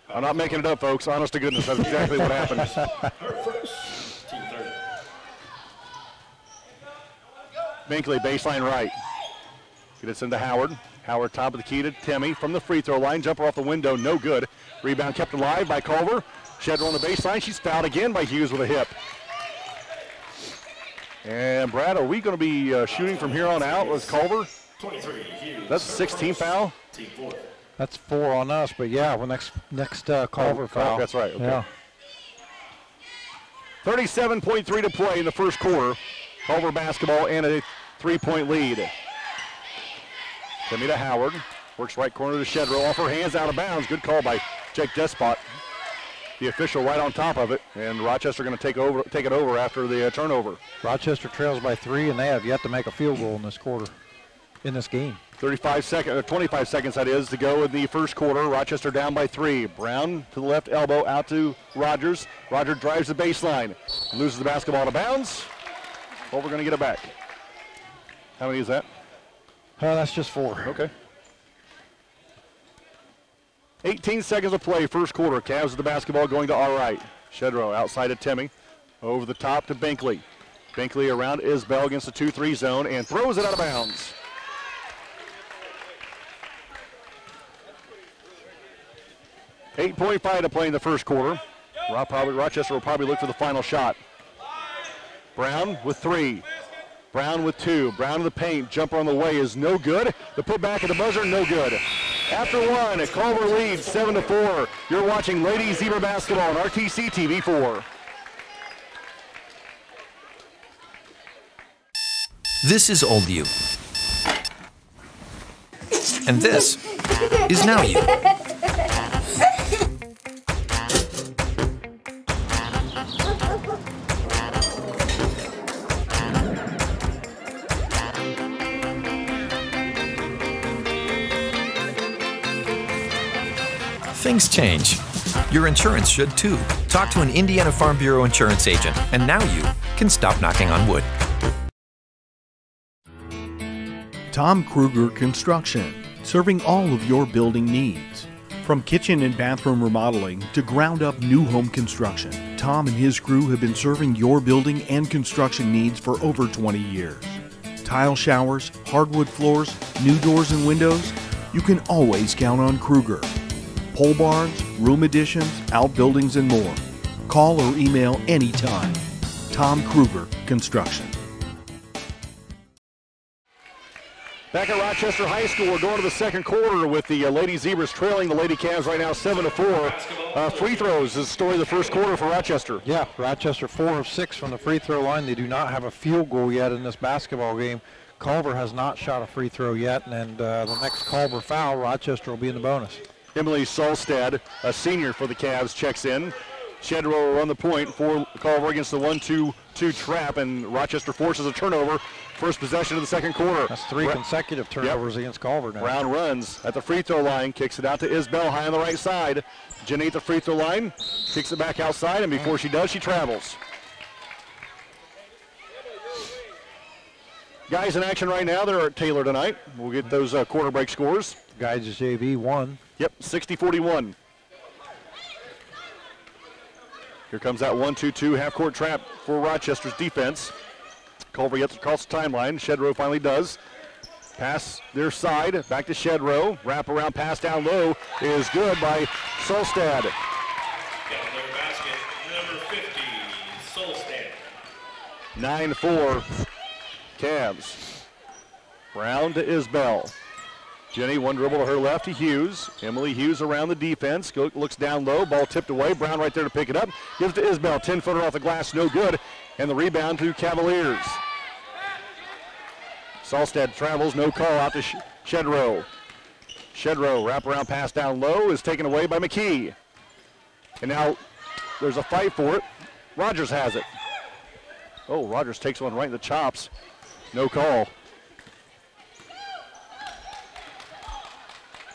I'm not making it up, folks. Honest to goodness, that's exactly what happened. Binkley, baseline right. Gets into Howard. Howard top of the key to Timmy from the free throw line. Jumper off the window, no good. Rebound kept alive by Culver. Shedrow on the baseline. She's fouled again by Hughes with a hip. And Brad, are we going to be shooting from here on out with Culver? 23, Hughes. That's a 16th foul? Team 4. That's 4 on us, but yeah, well, next Culver foul. That's right, okay. Yeah. 37.3 to play in the first quarter. Culver basketball and a 3-point lead. Timmy to Howard. Works right corner to Shedrow. Off her hands, out of bounds. Good call by Jake Despot. The official right on top of it, and Rochester going to take it over after the turnover. Rochester trails by 3, and they have yet to make a field goal in this quarter, in this game. 25 seconds that is to go in the first quarter. Rochester down by 3. Brown to the left elbow, out to Rogers. Roger drives the baseline, loses the basketball out of bounds. Well, we're going to get it back. How many is that? That's just 4. Okay. 18 seconds of play, first quarter. Cavs with the basketball going to our right. Shedrow outside of Timmy. Over the top to Binkley. Binkley around Isbell against the 2-3 zone and throws it out of bounds. .5 to play in the first quarter. Rochester will probably look for the final shot. Brown with 3. Brown with 2. Brown in the paint. Jumper on the way is no good. The putback at the buzzer, no good. After 1, Culver leads 7-4. You're watching Lady Zebra basketball on RTC TV 4. This is old you. And this is now you. Things change. Your insurance should too. Talk to an Indiana Farm Bureau insurance agent, and now you can stop knocking on wood. Tom Kruger Construction, serving all of your building needs. From kitchen and bathroom remodeling to ground-up new home construction, Tom and his crew have been serving your building and construction needs for over 20 years. Tile showers, hardwood floors, new doors and windows, you can always count on Kruger. Pole barns, room additions, outbuildings, and more. Call or email anytime. Tom Kruger Construction. Back at Rochester High School, we're going to the second quarter with the Lady Zebras trailing the Lady Cavs right now 7-4. Free throws is the story of the first quarter for Rochester. Yeah, Rochester 4 of 6 from the free throw line. They do not have a field goal yet in this basketball game. Culver has not shot a free throw yet, and the next Culver foul, Rochester will be in the bonus. Emily Solstad, a senior for the Cavs, checks in. Shedrow on the point for Culver against the 1-2 trap, and Rochester forces a turnover. First possession of the second quarter. That's 3 consecutive turnovers against Culver now. Brown runs at the free throw line, kicks it out to Isbell high on the right side. Jenny at the free throw line, kicks it back outside, and before she does, she travels. Guys in action right now, they're at Taylor tonight. We'll get those quarter break scores. Guys JV 1. Yep, 60-41. Here comes that 1-2-2 half-court trap for Rochester's defense. Culver gets across the timeline. Shedrow finally does. Pass their side, back to Shedrow. Wrap around pass down low is good by Solstad. Getting their basket, number 50, Solstad. 9-4 Cavs. Brown to Isbell. Jenny, one dribble to her left to Hughes. Emily Hughes around the defense. Looks down low. Ball tipped away. Brown right there to pick it up. Gives to Isbell. 10-footer off the glass. No good. And the rebound to Cavaliers. Solstad travels. No call out to Shedrow. Shedrow, wraparound pass down low, is taken away by McKee. And now there's a fight for it. Rogers has it. Oh, Rogers takes one right in the chops. No call.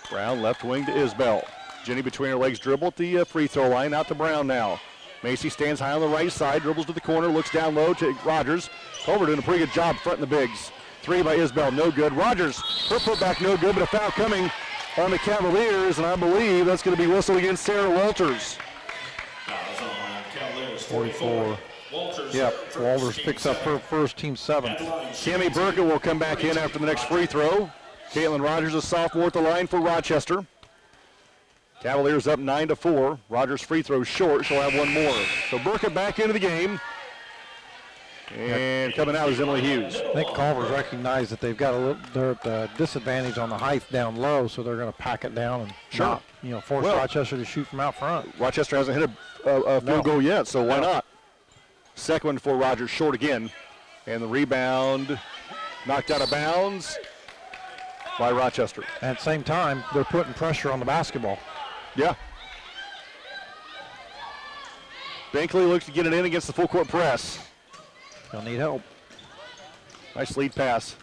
Brown left wing to Isbell. Jenny between her legs dribble at the free throw line. Out to Brown now. Macy stands high on the right side, dribbles to the corner, looks down low to Rogers. Culver doing a pretty good job fronting the bigs. 3 by Isbell, no good. Rogers, her putback no good, but a foul coming on the Cavaliers, and I believe that's going to be whistled against Sarah Walters. 44. Yep, Walters picks up her first, team 7th. Tammy Burkett will come back in after the next free throw. Caitlin Rogers, a sophomore at the line for Rochester. Cavaliers up 9-4. Rogers' free throw short. She'll have one more. So Burkett back into the game. And coming out is Emily Hughes. I think Culver's recognized that they've got they're at the disadvantage on the height down low, so they're going to pack it down and not, force Rochester to shoot from out front. Rochester hasn't hit a field goal yet, so why not? Second one for Rogers, short again. And the rebound knocked out of bounds by Rochester. At the same time, they're putting pressure on the basketball. Yeah. Binkley looks to get it in against the full court press. They'll need help. Nice lead pass.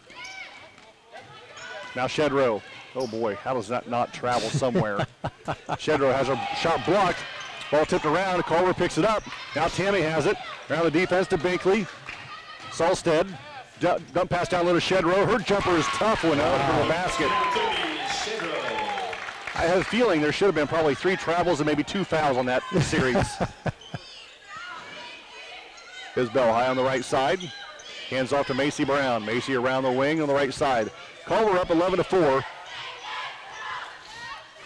Now Shedrow. Oh boy, how does that not travel somewhere? Shedrow has her shot blocked. Ball tipped around. Culver picks it up. Now Tammy has it. Around the defense to Binkley. Solstead. Dump pass down low to Shedrow. Her jumper is tough one out from the basket. I have a feeling there should have been probably 3 travels and maybe 2 fouls on that series. Isbell high on the right side. Hands off to Macy Brown. Macy around the wing on the right side. Culver up 11-4.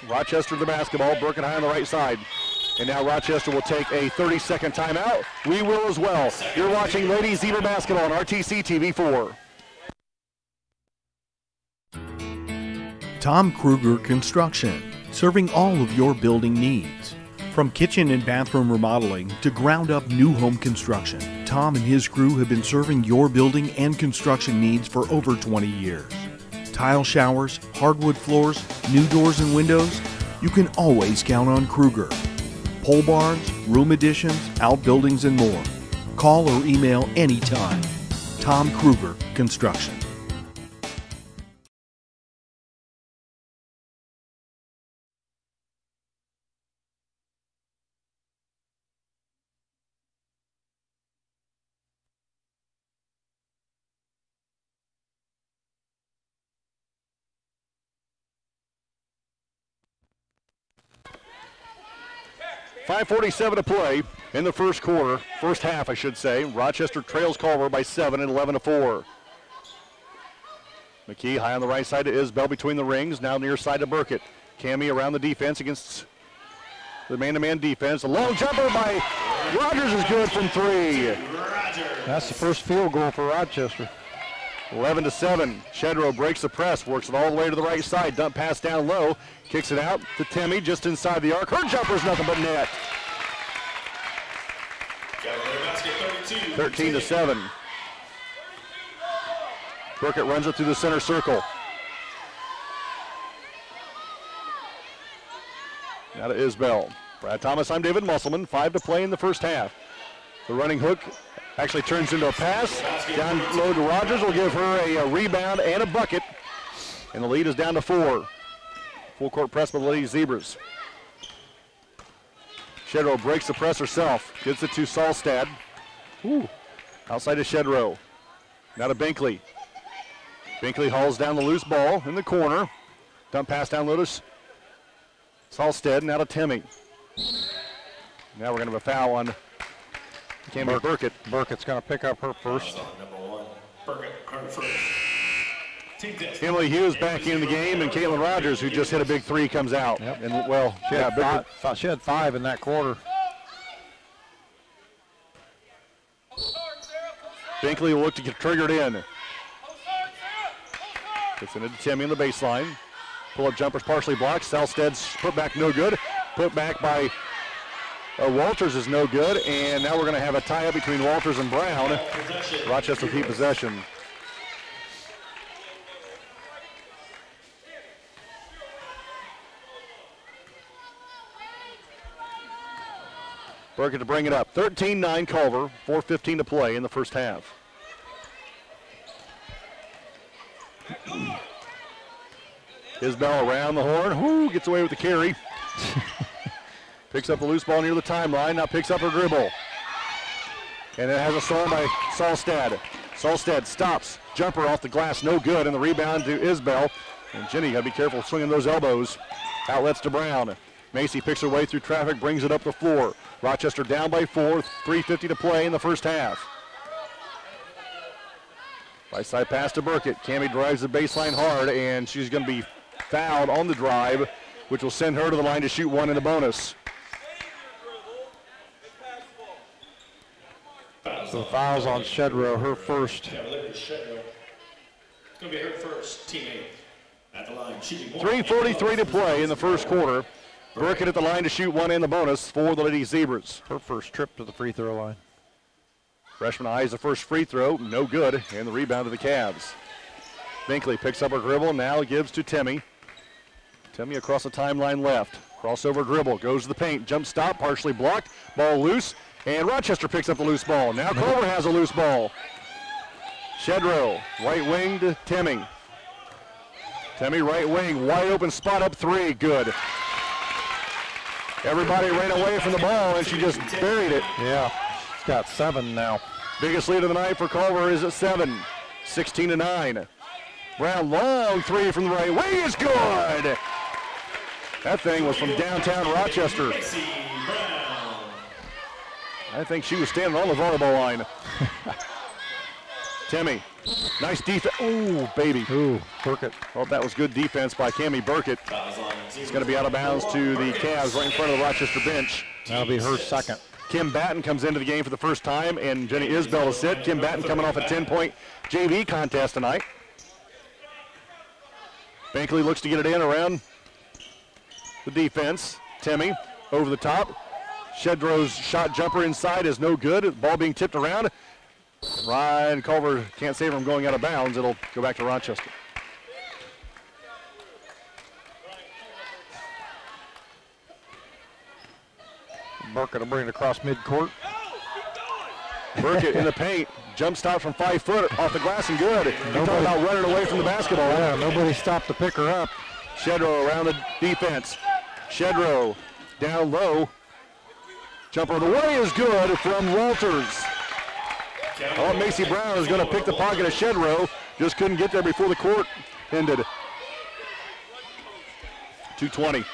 Rochester the basketball. Burkett high on the right side. And now Rochester will take a 30-second timeout. We will as well. You're watching Ladies Zebra Basketball on RTC TV 4. Tom Kruger Construction, serving all of your building needs. From kitchen and bathroom remodeling to ground-up new home construction, Tom and his crew have been serving your building and construction needs for over 20 years. Tile showers, hardwood floors, new doors and windows, you can always count on Kruger. Pole barns, room additions, outbuildings, and more. Call or email anytime. Tom Kruger Construction. .547 to play in the first quarter, first half I should say. Rochester trails Culver by 7 at 11-4. McKee high on the right side to Isbell between the rings, now near side to Burkett. Cammy around the defense against the man-to-man defense. A long jumper by Rogers is good from 3. That's the first field goal for Rochester. 11-7. Shedrow breaks the press, works it all the way to the right side. Dump pass down low, kicks it out to Timmy just inside the arc. Her jumper's nothing but net. 13-7. Burkett runs it through the center circle. Now to Isbell. Brad Thomas, I'm David Musselman. 5 to play in the first half. The running hook actually turns into a pass. Down low to Rogers will give her a rebound and a bucket. And the lead is down to 4. Full court press by the Lady Zebras. Shedrow breaks the press herself. Gets it to Solstad. Ooh. Outside to Shedrow. Now to Binkley. Binkley hauls down the loose ball in the corner. Dump pass down low to Solstad. Now to Timmy. Now we're going to have a foul on Cammy Burkett. Burkett's going to pick up her first. Number 1, Burkett, her first. Emily Hughes back in the game, and Caitlin Rogers, who just hit a big 3, comes out. Yep. And well, she had 5 in that quarter. Binkley will look to get triggered in. Gets it into Timmy on the baseline. Pull-up jumper's partially blocked. Salstead's put back no good. Put back by Walters is no good, and now we're going to have a tie-up between Walters and Brown. Rochester keep possession. Burkett to bring it up. 13-9 Culver, 4:15 to play in the first half. Isbell around the horn. Whoo, gets away with the carry. Picks up the loose ball near the timeline, now picks up her dribble. And it has a storm by Solstad. Solstad stops, jumper off the glass, no good, and the rebound to Isbell. And Jenny, gotta be careful swinging those elbows. Outlets to Brown. Macy picks her way through traffic, brings it up the floor. Rochester down by 4, 3:50 to play in the first half. Right side pass to Burkett. Cammie drives the baseline hard, and she's gonna be fouled on the drive, which will send her to the line to shoot one in the bonus. So fouls on Shedrow, her first. It's going to be her first teammate at the line. 3:43 to play in the first quarter. Burkett at the line to shoot one in the bonus for the Lady Zebras. Her first trip to the free throw line. Freshman eyes the first free throw, no good, and the rebound to the Cavs. Binkley picks up her dribble, now gives to Timmy. Timmy across the timeline left. Crossover dribble, goes to the paint, jump stop, partially blocked, ball loose, and Rochester picks up the loose ball. Now Culver has a loose ball. Shedrow, right wing to Timmy. Timmy right wing, wide open spot up three, good. Everybody ran away from the ball, and she just buried it. Yeah, she's got 7 now. Biggest lead of the night for Culver is at 7, 16-9. Brown, long three from the right wing is good. That thing was from downtown Rochester. I think she was standing on the volleyball line. Timmy, nice defense. Ooh, baby. Ooh, Burkett. Well, that was good defense by Cammie Burkett. It's going to be out of bounds to the Cavs right in front of the Rochester bench. That'll be her second. Kim Batten comes into the game for the first time, and Jenny Isbell is sit. Kim Batten coming off a 10-point JV contest tonight. Bankley looks to get it in around the defense. Timmy over the top. Shedrow's shot jumper inside is no good. Ball being tipped around. Ryan Culver can't save from going out of bounds. It'll go back to Rochester. Burkett will bring it across midcourt. Burkett in the paint. Jump stop from 5 foot off the glass and good. You're talking about running away from the basketball. Yeah, nobody stopped to pick her up. Shedrow around the defense. Shedrow down low. Jumper of the way is good from Walters. Oh, Macy Brown is going to pick the pocket of Shedrow. Just couldn't get there before the court ended. 2:20.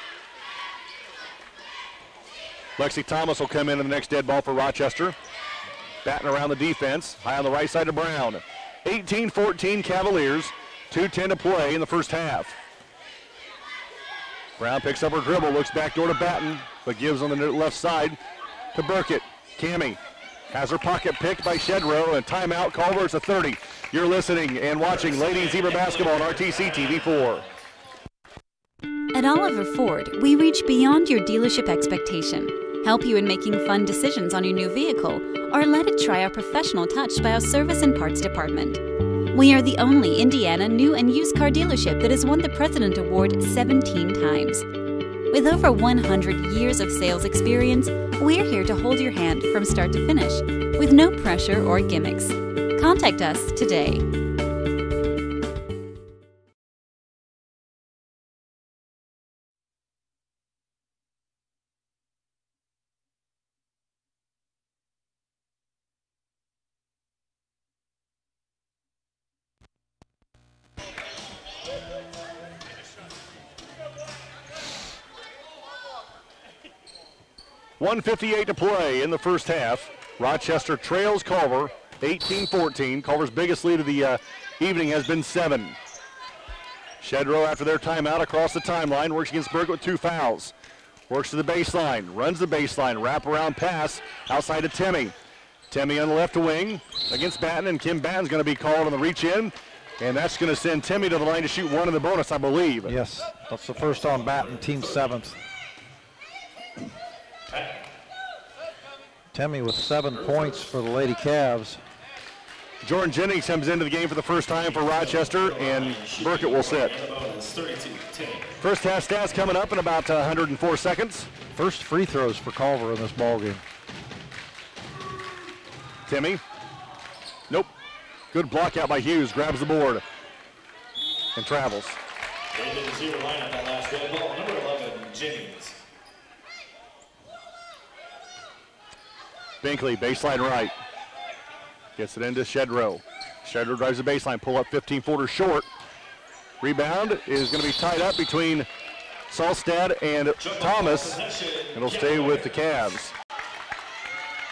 Lexi Thomas will come in the next dead ball for Rochester. Batting around the defense. High on the right side to Brown. 18-14 Cavaliers. 2:10 to play in the first half. Brown picks up her dribble, looks back door to Batten, but gives on the left side to Burkett. Cammie has her pocket picked by Shedrow, and timeout. Culver, it's a 30. You're listening and watching Lady Zebra Basketball on RTC TV4. At Oliver Ford, we reach beyond your dealership expectation, help you in making fun decisions on your new vehicle, or let it try our professional touch by our service and parts department. We are the only Indiana new and used car dealership that has won the President Award 17 times. With over 100 years of sales experience, we're here to hold your hand from start to finish, with no pressure or gimmicks. Contact us today. .158 to play in the first half. Rochester trails Culver 18-14. Culver's biggest lead of the evening has been 7. Shedrow, after their timeout, across the timeline, works against Burkett with 2 fouls. Works to the baseline, runs the baseline, wrap-around pass outside to Timmy. Timmy on the left wing against Batten, and Kim Batten's going to be called on the reach-in, and that's going to send Timmy to the line to shoot one in the bonus, I believe. Yes, that's the first on Batten, team 7th. Timmy with 7 points for the Lady Cavs. Jordan Jennings comes into the game for the first time for Rochester, and Burkett will sit. First half stats coming up in about 104 seconds. First free throws for Culver in this ballgame. Timmy. Nope. Good block out by Hughes. Grabs the board and travels. Number 11, Jennings. Binkley, baseline right. Gets it into Shedrow. Shedrow drives the baseline, pull up 15-footer short. Rebound is going to be tied up between Salstad and Thomas. It'll stay with the Cavs.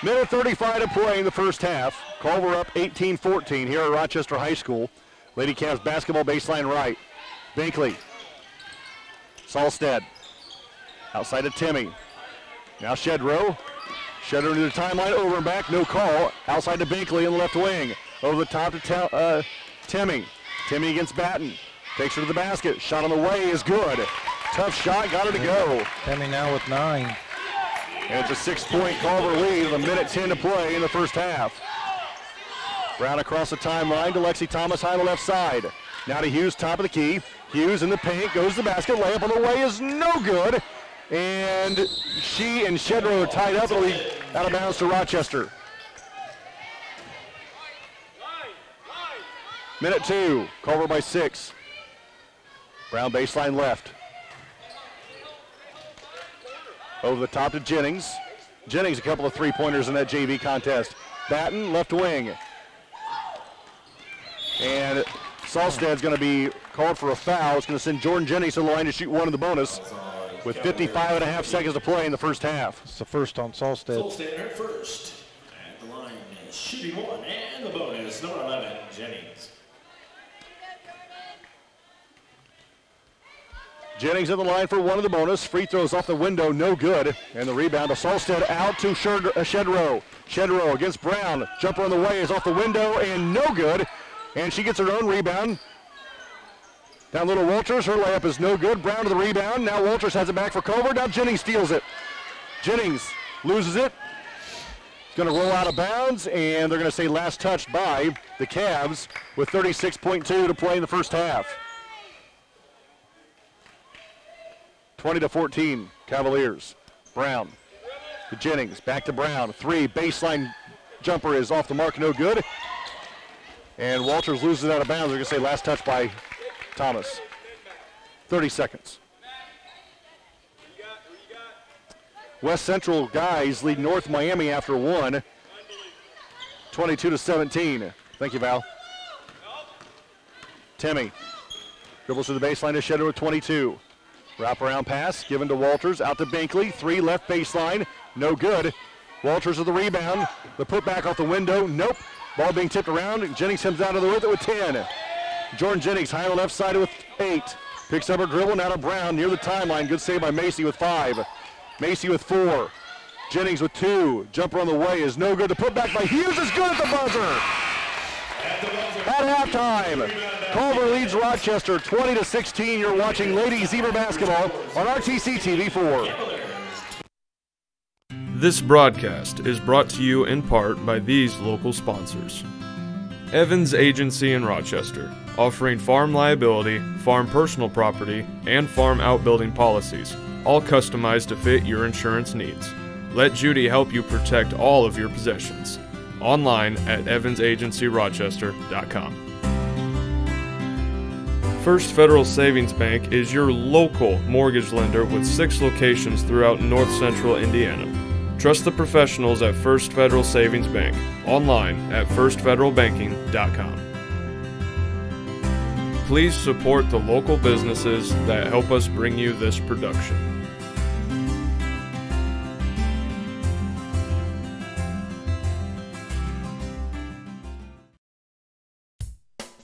Minute 35 to play in the first half. Culver up 18-14 here at Rochester High School. Lady Cavs basketball baseline right. Binkley. Salstad. Outside to Timmy. Now Shedrow. Shedrow into the timeline, over and back, no call. Outside to Binkley in the left wing. Over the top to Timmy. Timmy against Batten. Takes her to the basket. Shot on the way is good. Tough shot, got her to go. Timmy now with 9. And it's a 6-point Culver lead with a minute 10 to play in the first half. Brown across the timeline to Lexi Thomas high on the left side. Now to Hughes, top of the key. Hughes in the paint, goes to the basket. Layup on the way is no good. And she and Shedrow are tied up. It'll be out of bounds to Rochester. Minute 2, Culver by 6. Brown baseline left. Over the top to Jennings. Jennings a couple of three-pointers in that JV contest. Batten, left wing. And Salstad's going to be called for a foul. It's going to send Jordan Jennings to the line to shoot one in the bonus with 55.5 seconds to play in the first half. It's the first on Salstad. Salstad her first. At the line, shooting one, and the bonus, number 11, Jennings. Jennings in the line for one of the bonus. Free throws off the window, no good. And the rebound to Salstad out to Shedrow. Shedrow against Brown. Jumper on the way is off the window and no good. And she gets her own rebound. Down little Walters, her layup is no good. Brown to the rebound. Now Walters has it back for Culver. Now Jennings steals it. Jennings loses it. It's going to roll out of bounds, and they're going to say last touched by the Cavs with 36.2 to play in the first half. 20-14, Cavaliers. Brown to Jennings, back to Brown. 3, baseline jumper is off the mark, no good. And Walters loses it out of bounds. They're going to say last touch by Thomas. 30 seconds. West Central guys lead North Miami after 1. 22-17. Thank you, Val. Timmy dribbles to the baseline to Shedrow with 22. Wraparound pass given to Walters, out to Binkley. 3 left baseline, no good. Walters with the rebound. The putback off the window, nope. Ball being tipped around. Jennings comes out of the with it with 10. Jordan Jennings high on the left side with 8. Picks up her dribble, now to Brown near the timeline. Good save by Macy with 5. Macy with 4. Jennings with 2. Jumper on the way is no good. The putback by Hughes is good at the buzzer. At halftime, Culver leads Rochester 20-16. You're watching Lady Zebra basketball on RTC TV4. This broadcast is brought to you in part by these local sponsors. Evans Agency in Rochester, offering farm liability, farm personal property, and farm outbuilding policies, all customized to fit your insurance needs. Let Judy help you protect all of your possessions. Online at evansagencyrochester.com. First Federal Savings Bank is your local mortgage lender with 6 locations throughout North Central Indiana. Trust the professionals at First Federal Savings Bank. Online at firstfederalbanking.com. Please support the local businesses that help us bring you this production.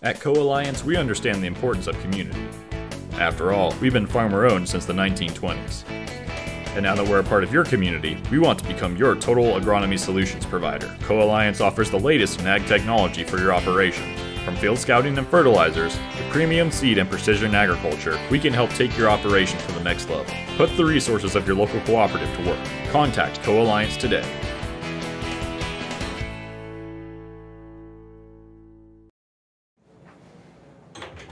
At Co-Alliance, we understand the importance of community. After all, we've been farmer-owned since the 1920s. And now that we're a part of your community, we want to become your total agronomy solutions provider. Co-Alliance offers the latest in ag technology for your operation. From field scouting and fertilizers to premium seed and precision agriculture, we can help take your operation to the next level. Put the resources of your local cooperative to work. Contact Co-Alliance today.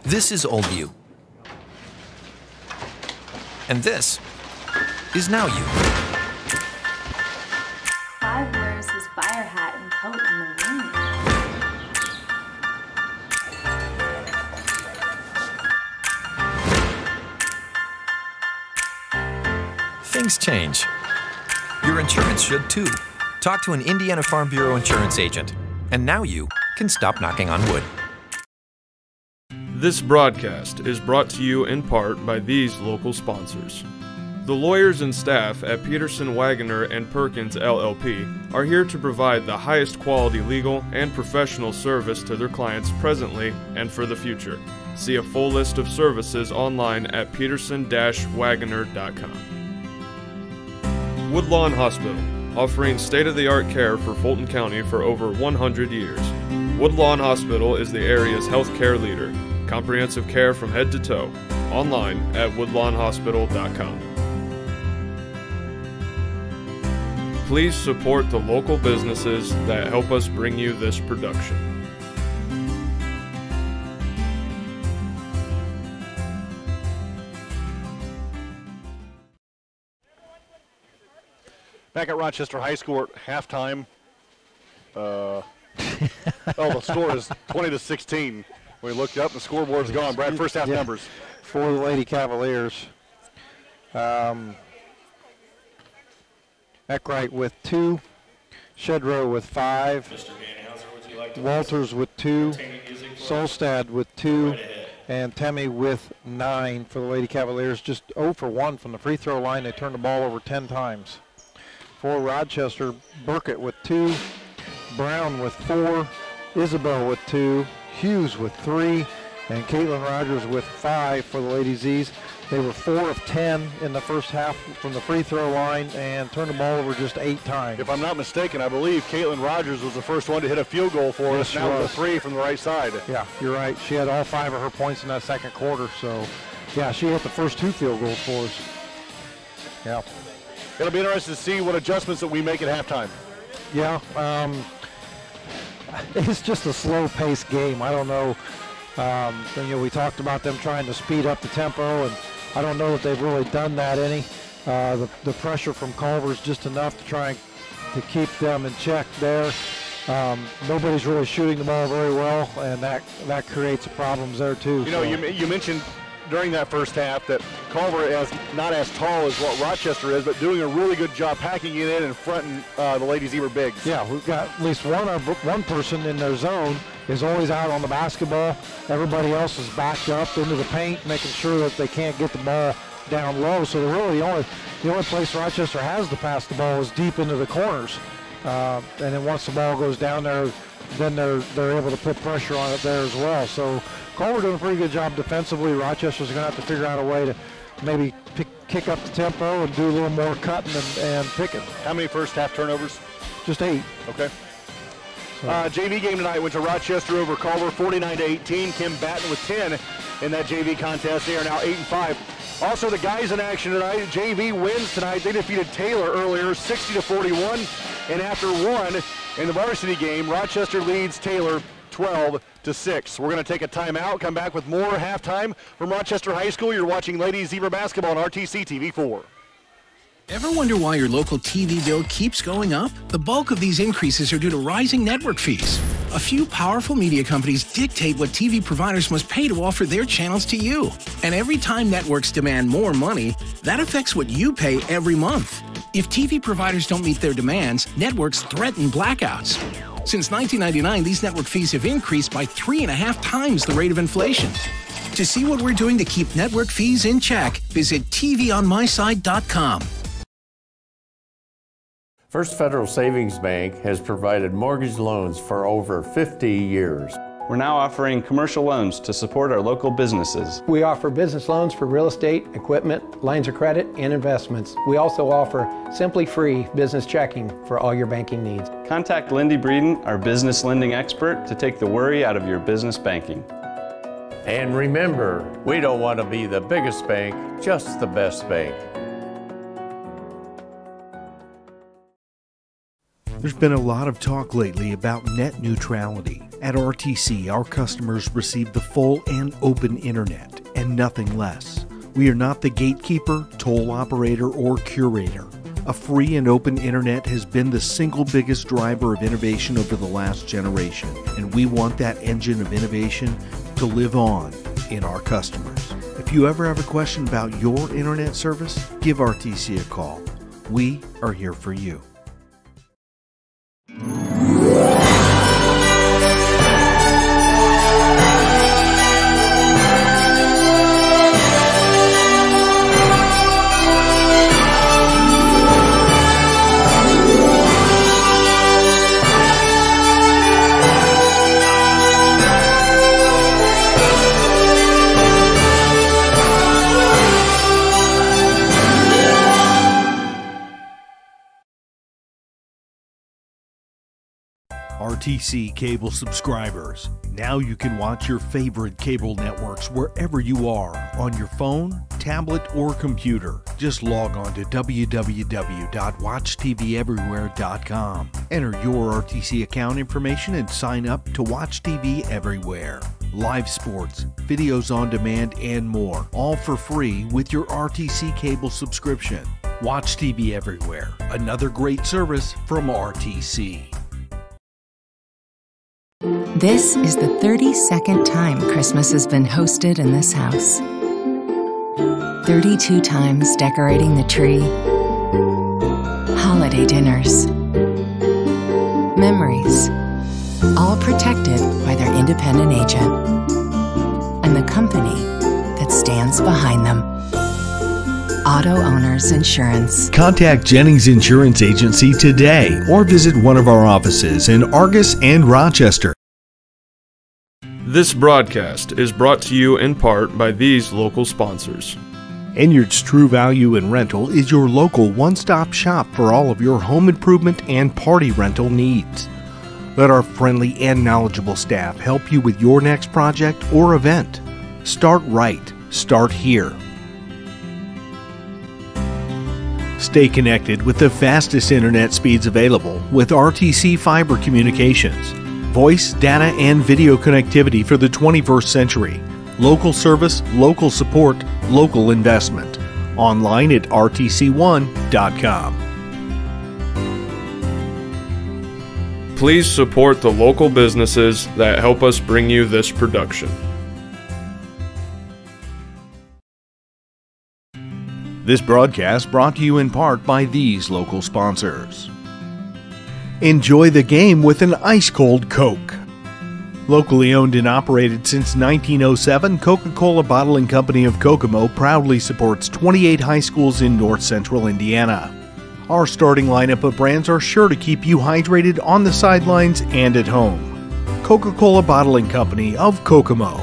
This is Oldview. And this is Now You. 5 wears his fire hat and coat in the wind. Things change. Your insurance should too. Talk to an Indiana Farm Bureau insurance agent. And now you can stop knocking on wood. This broadcast is brought to you in part by these local sponsors. The lawyers and staff at Peterson, Wagoner & Perkins LLP are here to provide the highest quality legal and professional service to their clients presently and for the future. See a full list of services online at peterson-wagoner.com. Woodlawn Hospital, offering state-of-the-art care for Fulton County for over 100 years. Woodlawn Hospital is the area's healthcare leader. Comprehensive care from head to toe. Online at woodlawnhospital.com. Please support the local businesses that help us bring you this production. Back at Rochester High School at halftime. The score is 20-16. We looked up, the scoreboard's gone. Brad, first half numbers. For the Lady Cavaliers. Eckwright with 2, Shedrow with 5, Walters with 2, Solstad with 2, and Temmie with 9 for the Lady Cavaliers. Just 0 for 1 from the free throw line. They turned the ball over 10 times. For Rochester, Burkett with 2, Brown with 4, Isabel with 2, Hughes with 3, and Caitlin Rogers with 5 for the Lady Z's. They were 4 of 10 in the first half from the free throw line and turned the ball over just 8 times. If I'm not mistaken, I believe Caitlin Rogers was the first one to hit a field goal for us. Now with a 3 from the right side. Yeah, you're right. She had all 5 of her points in that second quarter. So, yeah, she hit the first 2 field goals for us. Yeah. It'll be interesting to see what adjustments that we make at halftime. Yeah. It's just a slow-paced game. I don't know. We talked about them trying to speed up the tempo, and I don't know if they've really done that any. The pressure from Culver is just enough to try to keep them in check there. Nobody's really shooting the ball very well, and that creates problems there too. You know, you mentioned during that first half that Culver is not as tall as what Rochester is, but doing a really good job packing it in and fronting the Lady Zebra bigs. Yeah, we've got at least one person in their zone is always out on the basketball. Everybody else is backed up into the paint, making sure that they can't get the ball down low. So really the only place Rochester has to pass the ball is deep into the corners. And then once the ball goes down there, then they're able to put pressure on it there as well. So Culver doing a pretty good job defensively. Rochester's going to have to figure out a way to maybe kick up the tempo and do a little more cutting and picking. How many first half turnovers? Just 8. Okay. JV game tonight went to Rochester over Culver 49-18. Kim Batten with 10 in that JV contest. They are now 8-5. Also, the guys in action tonight. JV wins tonight. They defeated Taylor earlier 60-41. And after 1 in the varsity game, Rochester leads Taylor 12-6. We're going to take a timeout, come back with more halftime from Rochester High School. You're watching Lady Zebra basketball on RTC TV4. Ever wonder why your local TV bill keeps going up? The bulk of these increases are due to rising network fees. A few powerful media companies dictate what TV providers must pay to offer their channels to you. And every time networks demand more money, that affects what you pay every month. If TV providers don't meet their demands, networks threaten blackouts. Since 1999, these network fees have increased by 3.5 times the rate of inflation. To see what we're doing to keep network fees in check, visit tvonmyside.com. First Federal Savings Bank has provided mortgage loans for over 50 years. We're now offering commercial loans to support our local businesses. We offer business loans for real estate, equipment, lines of credit, and investments. We also offer Simply Free business checking for all your banking needs. Contact Lindy Breeden, our business lending expert, to take the worry out of your business banking. And remember, we don't want to be the biggest bank, just the best bank. There's been a lot of talk lately about net neutrality. At RTC, our customers receive the full and open internet, and nothing less. We are not the gatekeeper, toll operator, or curator. A free and open internet has been the single biggest driver of innovation over the last generation, and we want that engine of innovation to live on in our customers. If you ever have a question about your internet service, give RTC a call. We are here for you. RTC cable subscribers. Now you can watch your favorite cable networks wherever you are, on your phone, tablet, or computer. Just log on to www.watchtveverywhere.com. Enter your RTC account information and sign up to watch TV everywhere. Live sports, videos on demand, and more, all for free with your RTC cable subscription. Watch TV everywhere, another great service from RTC. This is the 32nd time Christmas has been hosted in this house. 32 times decorating the tree. Holiday dinners. Memories. All protected by their independent agent. And the company that stands behind them. Auto Owners Insurance. Contact Jennings Insurance Agency today or visit one of our offices in Argus and Rochester. This broadcast is brought to you in part by these local sponsors. Enyard's True Value and Rental is your local one-stop shop for all of your home improvement and party rental needs. Let our friendly and knowledgeable staff help you with your next project or event. Start right. Start here. Stay connected with the fastest internet speeds available with RTC Fiber Communications. Voice, data, and video connectivity for the 21st century. Local service, local support, local investment. Online at rtc1.com. Please support the local businesses that help us bring you this production. This broadcast brought to you in part by these local sponsors. Enjoy the game with an ice-cold Coke. Locally owned and operated since 1907, Coca-Cola Bottling Company of Kokomo proudly supports 28 high schools in north central Indiana. Our starting lineup of brands are sure to keep you hydrated on the sidelines and at home. Coca-Cola Bottling Company of Kokomo.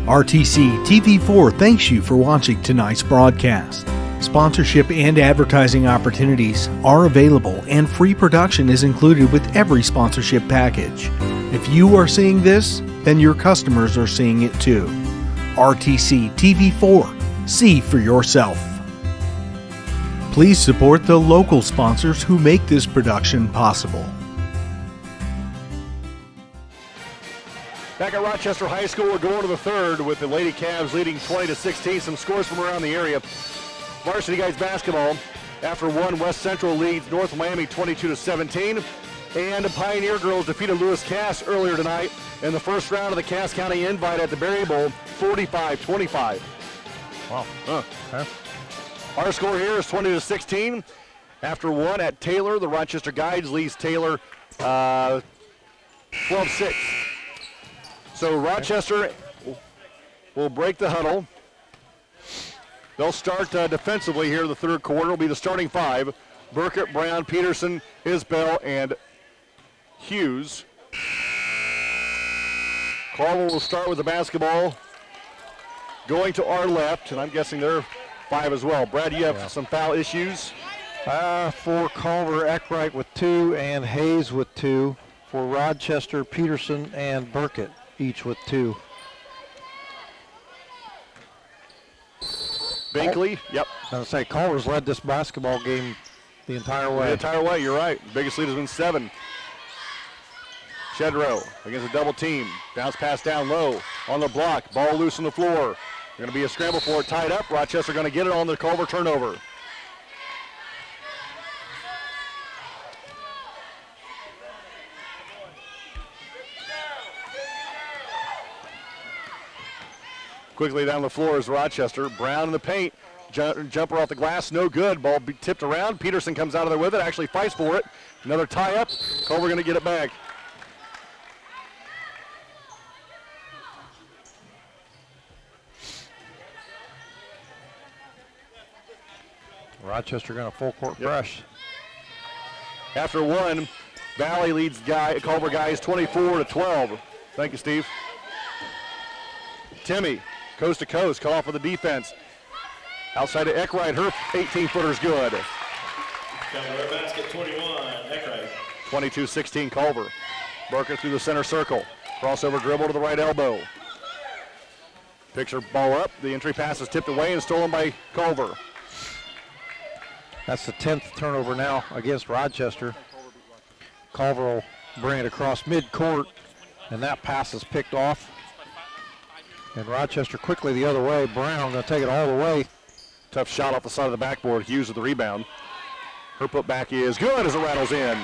RTC TV4 thanks you for watching tonight's broadcast. Sponsorship and advertising opportunities are available, and free production is included with every sponsorship package. If you are seeing this, then your customers are seeing it too. RTC TV4. See for yourself. Please support the local sponsors who make this production possible. Back at Rochester High School, we're going to the third with the Lady Cavs leading 20-16. Some scores from around the area. Varsity guys basketball, after one, West Central leads North Miami 22-17. And the Pioneer girls defeated Lewis Cass earlier tonight in the first round of the Cass County Invite at the Berry Bowl, 45-25. Wow. Okay. Our score here is 20-16. After one at Taylor, the Rochester Guides leads Taylor 12-6. So Rochester will break the huddle. They'll start defensively here in the third quarter. Will be the starting five: Burkett, Brown, Peterson, Isbell, and Hughes. Culver will start with the basketball. Going to our left, and I'm guessing they're five as well. Brad, you have some foul issues? For Culver, Eckwright with 2 and Hayes with 2. For Rochester, Peterson and Burkett each with 2. Binkley, yep. I was going to say, Culver's led this basketball game the entire way. The entire way, you're right. Biggest lead has been 7. Shedrow against a double team. Bounce pass down low on the block. Ball loose on the floor. Going to be a scramble for it, tied up. Rochester going to get it on the Culver turnover. Quickly down the floor is Rochester. Brown in the paint. Jumper off the glass, no good. Ball tipped around. Peterson comes out of there with it, actually fights for it. Another tie up. Culver going to get it back. Rochester going to full court press. After one, Valley leads Culver guys 24-12. Thank you, Steve. Timmy, coast to coast, call off for the defense. Outside of Eckwright, her 18-footer's good. Culver basket 21, Eckwright. 22-16 Culver. Burkett through the center circle. Crossover dribble to the right elbow. Picks her ball up. The entry pass is tipped away and stolen by Culver. That's the 10th turnover now against Rochester. Culver will bring it across midcourt, and that pass is picked off. And Rochester quickly the other way. Brown going to take it all the way. Tough shot off the side of the backboard. Hughes with the rebound. Her putback is good as it rattles in.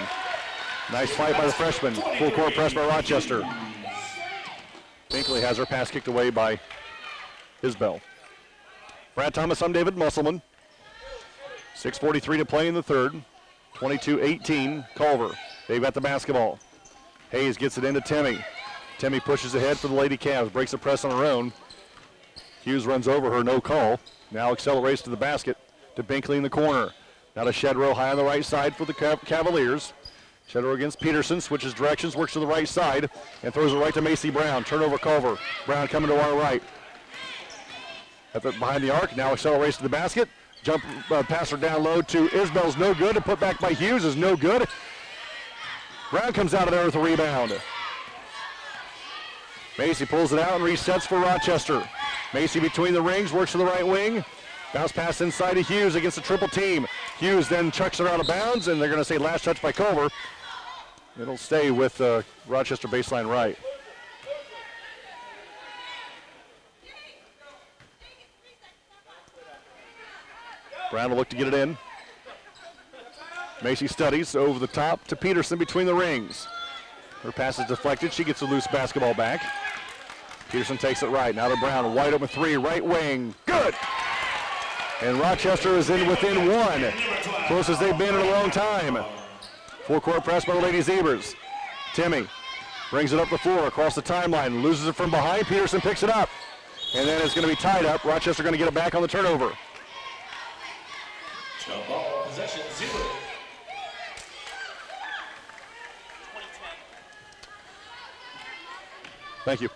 Nice fight by the freshman. Full court press by Rochester. Binkley has her pass kicked away by Isbell. Brad Thomas, I'm David Musselman. 6:43 to play in the third. 22-18 Culver. They've got the basketball. Hayes gets it into Timmy. Timmy pushes ahead for the Lady Cavs. Breaks the press on her own. Hughes runs over her, no call. Now accelerates to the basket to Binkley in the corner. Now to Shedrow high on the right side for the Cavaliers. Shedrow against Peterson, switches directions, works to the right side, and throws it right to Macy Brown. Turnover Culver. Brown coming to our right. Behind the arc, now accelerates to the basket. Jump passer down low to Isbell's no good. A put back by Hughes is no good. Brown comes out of there with a rebound. Macy pulls it out and resets for Rochester. Macy between the rings, works to the right wing. Bounce pass inside to Hughes against a triple team. Hughes then chucks her out of bounds, and they're going to say last touch by Culver. It'll stay with Rochester baseline right. Brown will look to get it in. Macy studies over the top to Peterson between the rings. Her pass is deflected. She gets a loose basketball back. Peterson takes it right. Now to Brown. Wide open three. Right wing. Good. And Rochester is in within one. Closest they've been in a long time. Full court press by the Lady Zebras. Timmy brings it up the floor across the timeline. Loses it from behind. Peterson picks it up. And then it's going to be tied up. Rochester going to get it back on the turnover. Jump ball, possession, 0. Thank you.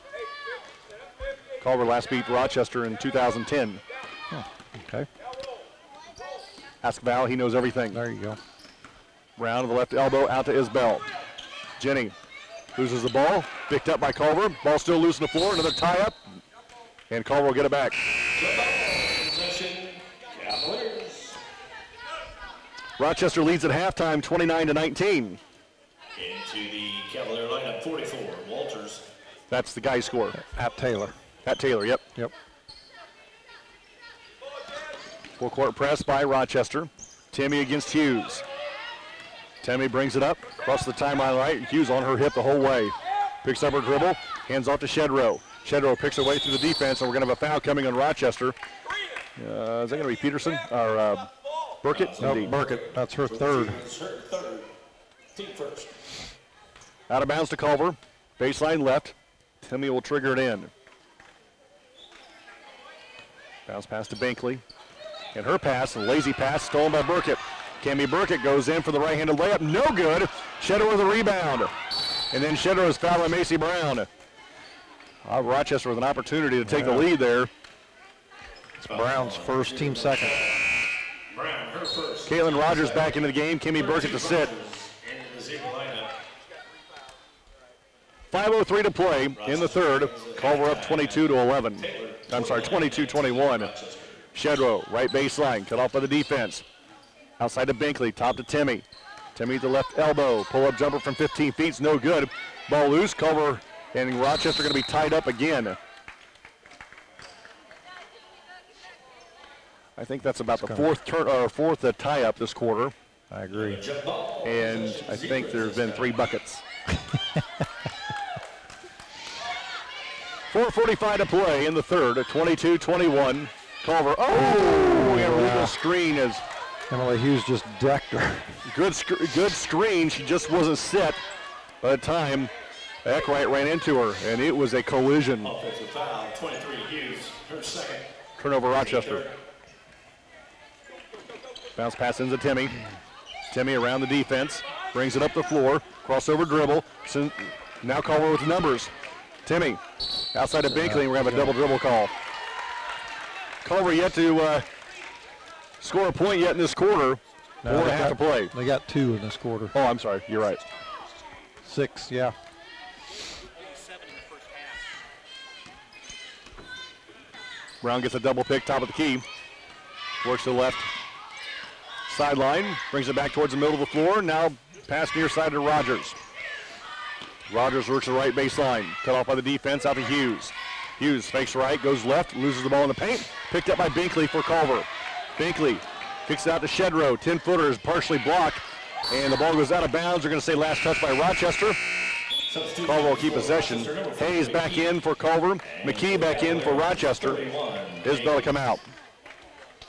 Culver last beat Rochester in 2010. Oh, okay. Ask Val, he knows everything. There you go. Brown to the left elbow, out to Isbell. Jenny loses the ball, picked up by Culver. Ball still loose on the floor, another tie up, and Culver will get it back. Rochester leads at halftime, 29-19. Into the Cavalier lineup, 44, Walters. That's the guy score. At Taylor. At Taylor, yep. Yep. Full court press by Rochester. Timmy against Hughes. Timmy brings it up, across the timeline right. Hughes on her hip the whole way. Picks up her dribble, hands off to Shedrow. Shedrow picks her way through the defense, and we're going to have a foul coming on Rochester. Is that going to be Peterson or Burkett? No, Burkett. That's her third. Team first. Out of bounds to Culver. Baseline left. Timmy will trigger it in. Bounce pass to Binkley. And her pass, a lazy pass, stolen by Burkett. Cami Burkett goes in for the right-handed layup. No good. Shedrow with a rebound. And then Shedrow is fouled by Macy Brown. Rochester with an opportunity to take the lead there. It's Brown's first, team second. Brown, her first. Caitlin Rogers back into the game. Cami Burkett to sit. 5:03 to play in the third. Culver up 22-11. I'm sorry, 22-21. Shedrow, right baseline, cut off by the defense. Outside to Binkley, top to Timmy. Timmy the left elbow, pull-up jumper from 15 feet, no good. Ball loose, Culver and Rochester going to be tied up again. I think that's about the fourth tie-up this quarter. I agree. And I think there's been 3 buckets. 4:45 to play in the third, 22-21. Culver, we have a legal screen as Emily Hughes just decked her. Good screen, she just wasn't set by the time Eckwright ran into her, and it was a collision. Offensive foul, 23 Hughes, her second. Turnover Rochester. Bounce pass into Timmy. Timmy around the defense, brings it up the floor, crossover dribble. Now Culver with the numbers. Timmy, outside of Binkley, we're going to have a double dribble call. Culver yet to score a point yet in this quarter. 4.5 to play. They got 2 in this quarter. Oh, I'm sorry. You're right. 6, yeah. Brown gets a double pick, top of the key. Works to the left sideline, brings it back towards the middle of the floor. Now pass near side to Rogers. Rogers works the right baseline, cut off by the defense, out to Hughes. Hughes fakes right, goes left, loses the ball in the paint. Picked up by Binkley for Culver. Binkley kicks it out to Shedrow. 10-footer is partially blocked, and the ball goes out of bounds. They're going to say last touch by Rochester. Culver will keep possession. Hayes back in for Culver. McKee back in for Rochester. Isbell to come out.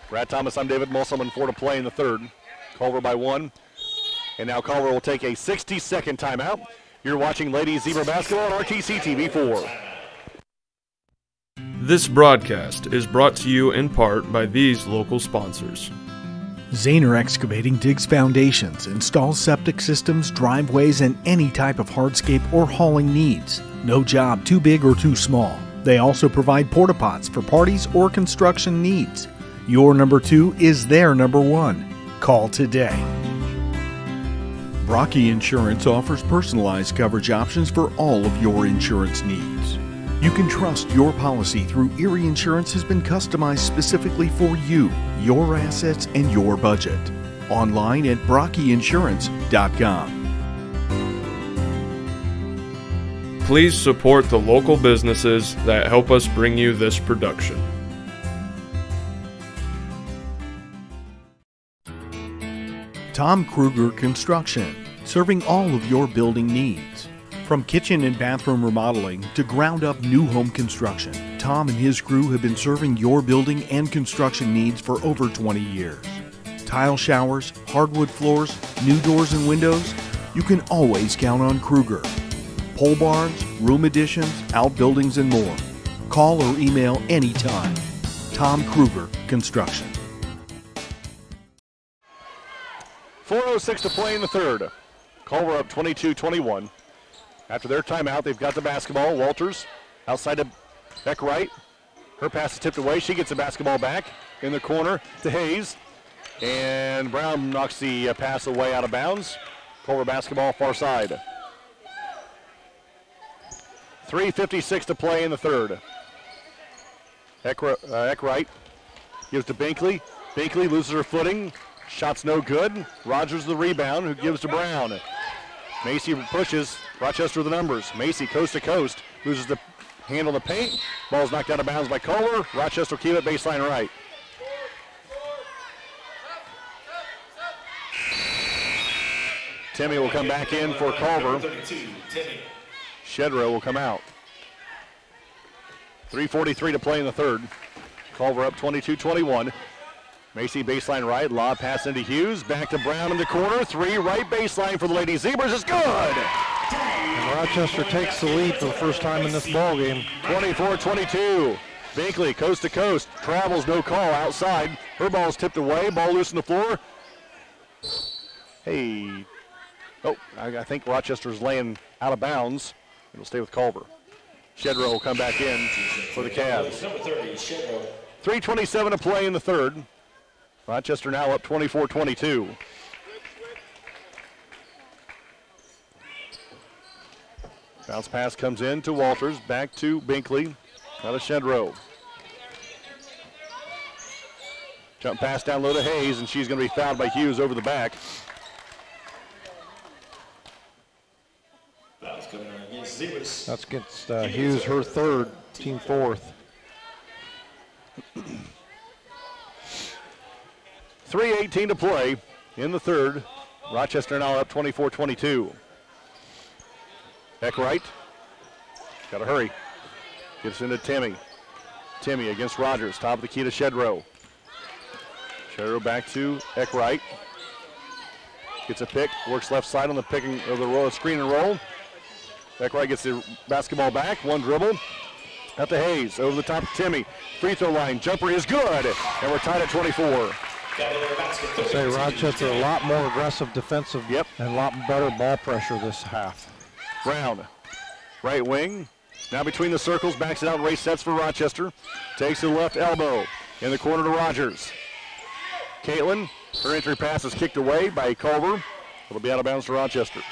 Brad Thomas, I'm David Musselman, 4 to play in the third. Culver by 1. And now Culver will take a 60-second timeout. You're watching Ladies Zebra Basketball on RTC TV 4. This broadcast is brought to you in part by these local sponsors. Zahner Excavating digs foundations, installs septic systems, driveways, and any type of hardscape or hauling needs. No job too big or too small. They also provide porta pots for parties or construction needs. Your number 2 is their number 1. Call today. Brocky Insurance offers personalized coverage options for all of your insurance needs. You can trust your policy through Erie Insurance has been customized specifically for you, your assets, and your budget. Online at brockyinsurance.com. Please support the local businesses that help us bring you this production. Tom Kruger Construction, serving all of your building needs. From kitchen and bathroom remodeling to ground-up new home construction, Tom and his crew have been serving your building and construction needs for over 20 years. Tile showers, hardwood floors, new doors and windows, you can always count on Kruger. Pole barns, room additions, outbuildings, and more. Call or email anytime. Tom Kruger Construction. 4:06 to play in the third. Culver up 22-21. After their timeout, they've got the basketball. Walters outside to Eckwright. Her pass is tipped away. She gets the basketball back in the corner to Hayes. And Brown knocks the pass away out of bounds. Culver basketball far side. 3:56 to play in the third. Eckwright gives to Binkley. Binkley loses her footing. Shot's no good. Rogers the rebound, who gives to Brown. Macy pushes. Rochester the numbers. Macy coast to coast. Loses the handle the paint. Ball's knocked out of bounds by Culver. Rochester will keep it baseline right. Timmy will come back in for Culver. Shedrow will come out. 3:43 to play in the third. Culver up 22-21. Macy baseline right, lob pass into Hughes, back to Brown in the corner, 3 right baseline for the Lady Zebras is good! And Rochester takes the lead for the first time in this ball game. 24-22. Binkley coast to coast, travels, no call outside. Her ball's tipped away, ball loose on the floor. Hey, oh, I think Rochester's laying out of bounds. It'll stay with Culver. Shedrow will come back in for the Cavs. 3:27 to play in the third. Rochester now up 24-22. Bounce pass comes in to Walters, back to Binkley, out of Shedrow. Jump pass down low to Hayes, and she's going to be fouled by Hughes over the back. That's against Hughes, her third, team fourth. 3:18 to play in the third. Rochester now up 24-22. Eckwright, got to hurry. Gets into Timmy. Timmy against Rogers, top of the key to Shedrow. Shedrow back to Eckwright. Gets a pick, works left side on the picking of the roll, screen and roll. Eckwright gets the basketball back, one dribble. Out to Hayes, over the top of Timmy. Free throw line, jumper is good, and we're tied at 24. I say Rochester a lot more aggressive defensive and a lot better ball pressure this half. Brown, right wing, now between the circles, backs it out, race sets for Rochester. Takes the left elbow, in the corner to Rogers. Caitlin, her entry pass is kicked away by Culver. It'll be out of bounds to Rochester.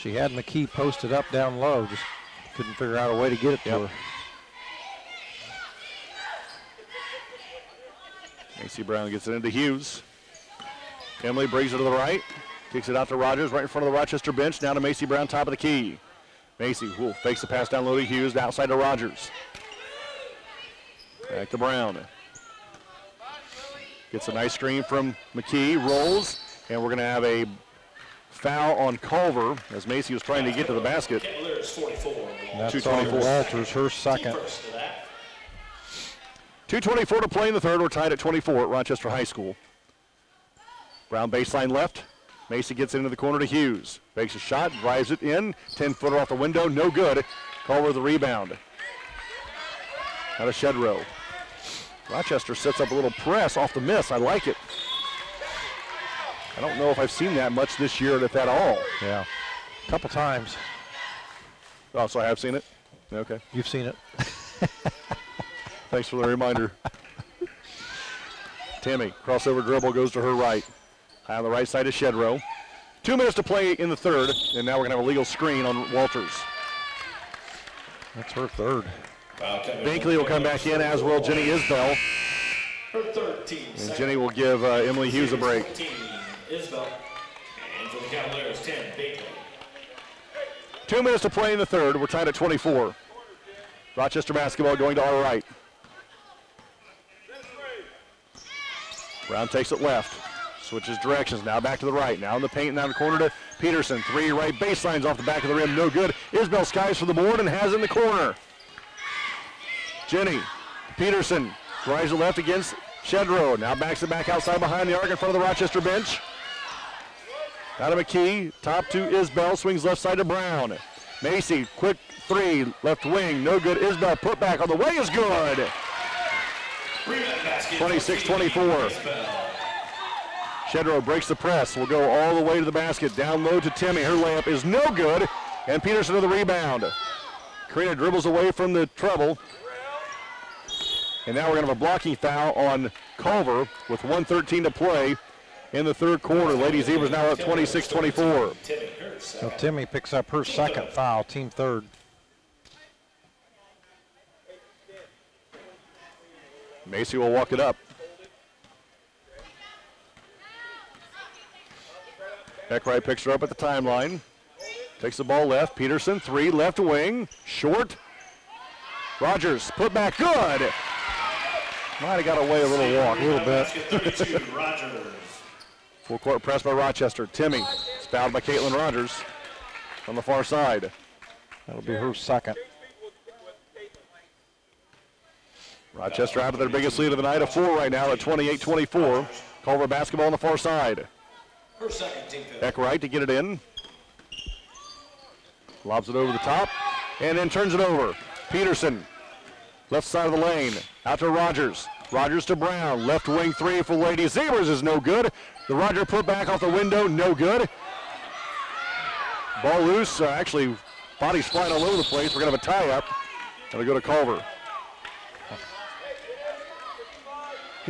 She had McKee posted up down low, just couldn't figure out a way to get it to her. Macy Brown gets it into Hughes. Emily brings it to the right, kicks it out to Rogers right in front of the Rochester bench. Now to Macy Brown, top of the key. Macy fakes the pass down low to Hughes, outside to Rogers. Back to Brown. Gets a nice screen from McKee, rolls, and we're going to have a foul on Culver as Macy was trying to get to the basket. That's on Walters, her second. 2:24 to play in the third. We're tied at 24 at Rochester High School. Brown baseline left. Macy gets into the corner to Hughes. Fakes a shot, drives it in. 10-footer off the window, no good. Culver the rebound. Out of Shedrow. Rochester sets up a little press off the miss. I like it. I don't know if I've seen that much this year, if at all. Yeah, a couple times. Oh, so I have seen it? Okay. You've seen it. Thanks for the reminder. Timmy, crossover dribble, goes to her right. High on the right side of Shedrow. 2 minutes to play in the third, and now we're going to have a legal screen on Walters. That's her third. Binkley will come back in, as will Jenny Isbell. Her third team. And Jenny will give Emily Hughes a break. Isbell. And for the Cavaliers, 10, Binkley. 2 minutes to play in the third. We're tied at 24. Rochester basketball going to our right. Brown takes it left. Switches directions, now back to the right. Now in the paint, now in the corner to Peterson. 3 right baselines off the back of the rim, no good. Isbell skies for the board and has it in the corner. Jenny, Peterson drives it left against Shedrow. Now backs it back outside behind the arc in front of the Rochester bench. Out of McKee, top to Isbell, swings left side to Brown. Macy, quick 3, left wing, no good. Isbell put back on the way is good. 26-24. Shedrow breaks the press, will go all the way to the basket. Down low to Timmy, her layup is no good. And Peterson to the rebound. Karina dribbles away from the treble. And now we're going to have a blocking foul on Culver with 1:13 to play in the third quarter. Lady Zebras now up 26-24. So Timmy picks up her second foul, team third. Macy will walk it up. Eckwright picks her up at the timeline. Takes the ball left. Peterson, 3, left wing, short. Rogers, put back, good. Might have got away a little walk, a little bit. Full court press by Rochester. Timmy, it's fouled by Caitlin Rogers on the far side. That'll be her second. Rochester out of their biggest lead of the night of 4 right now at 28-24. Culver basketball on the far side. Eckwright to get it in. Lobs it over the top and then turns it over. Peterson, left side of the lane, out to Rogers. Rogers to Brown, left wing 3 for Lady Zebras is no good. The Roger put back off the window, no good. Ball loose, actually bodies flying all over the place. We're gonna have a tie up. It'll go to Culver.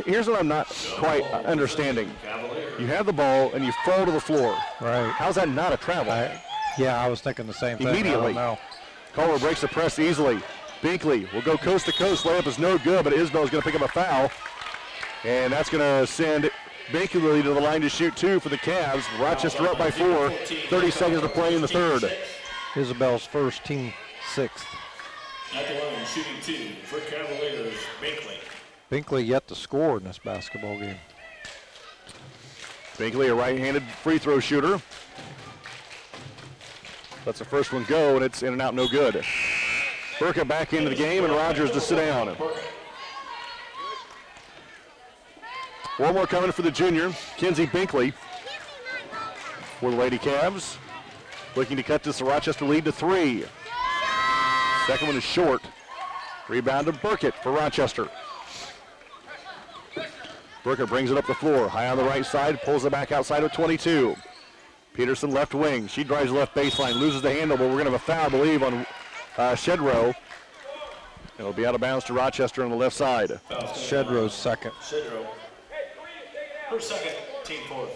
Here's what I'm not quite understanding. You have the ball and you fall to the floor. Right. How's that not a travel? Yeah, I was thinking the same thing. Immediately. Culver breaks the press easily. Binkley will go coast to coast. Layup is no good, but Isbell is going to pick up a foul. And that's going to send Binkley to the line to shoot 2 for the Cavs. Rochester up by 4. 30 seconds to play in the third. Isabel's first, team 6th. At the line, shooting 2 for Cavaliers, Binkley. Binkley yet to score in this basketball game. Binkley, a right-handed free throw shooter. Lets the first one go, and it's in and out, no good. Burka back into the game, and Rogers to sit down. One more coming for the junior, Kenzie Binkley. For the Lady Cavs, looking to cut this Rochester lead to 3. Second one is short. Rebound to Burkett for Rochester. Burkett brings it up the floor, high on the right side, pulls it back outside of 22. Peterson left wing, she drives left baseline, loses the handle, but we're going to have a foul, I believe, on Shedrow. It'll be out of bounds to Rochester on the left side. Shedrow's second. Shedrow. Her second, team 4th.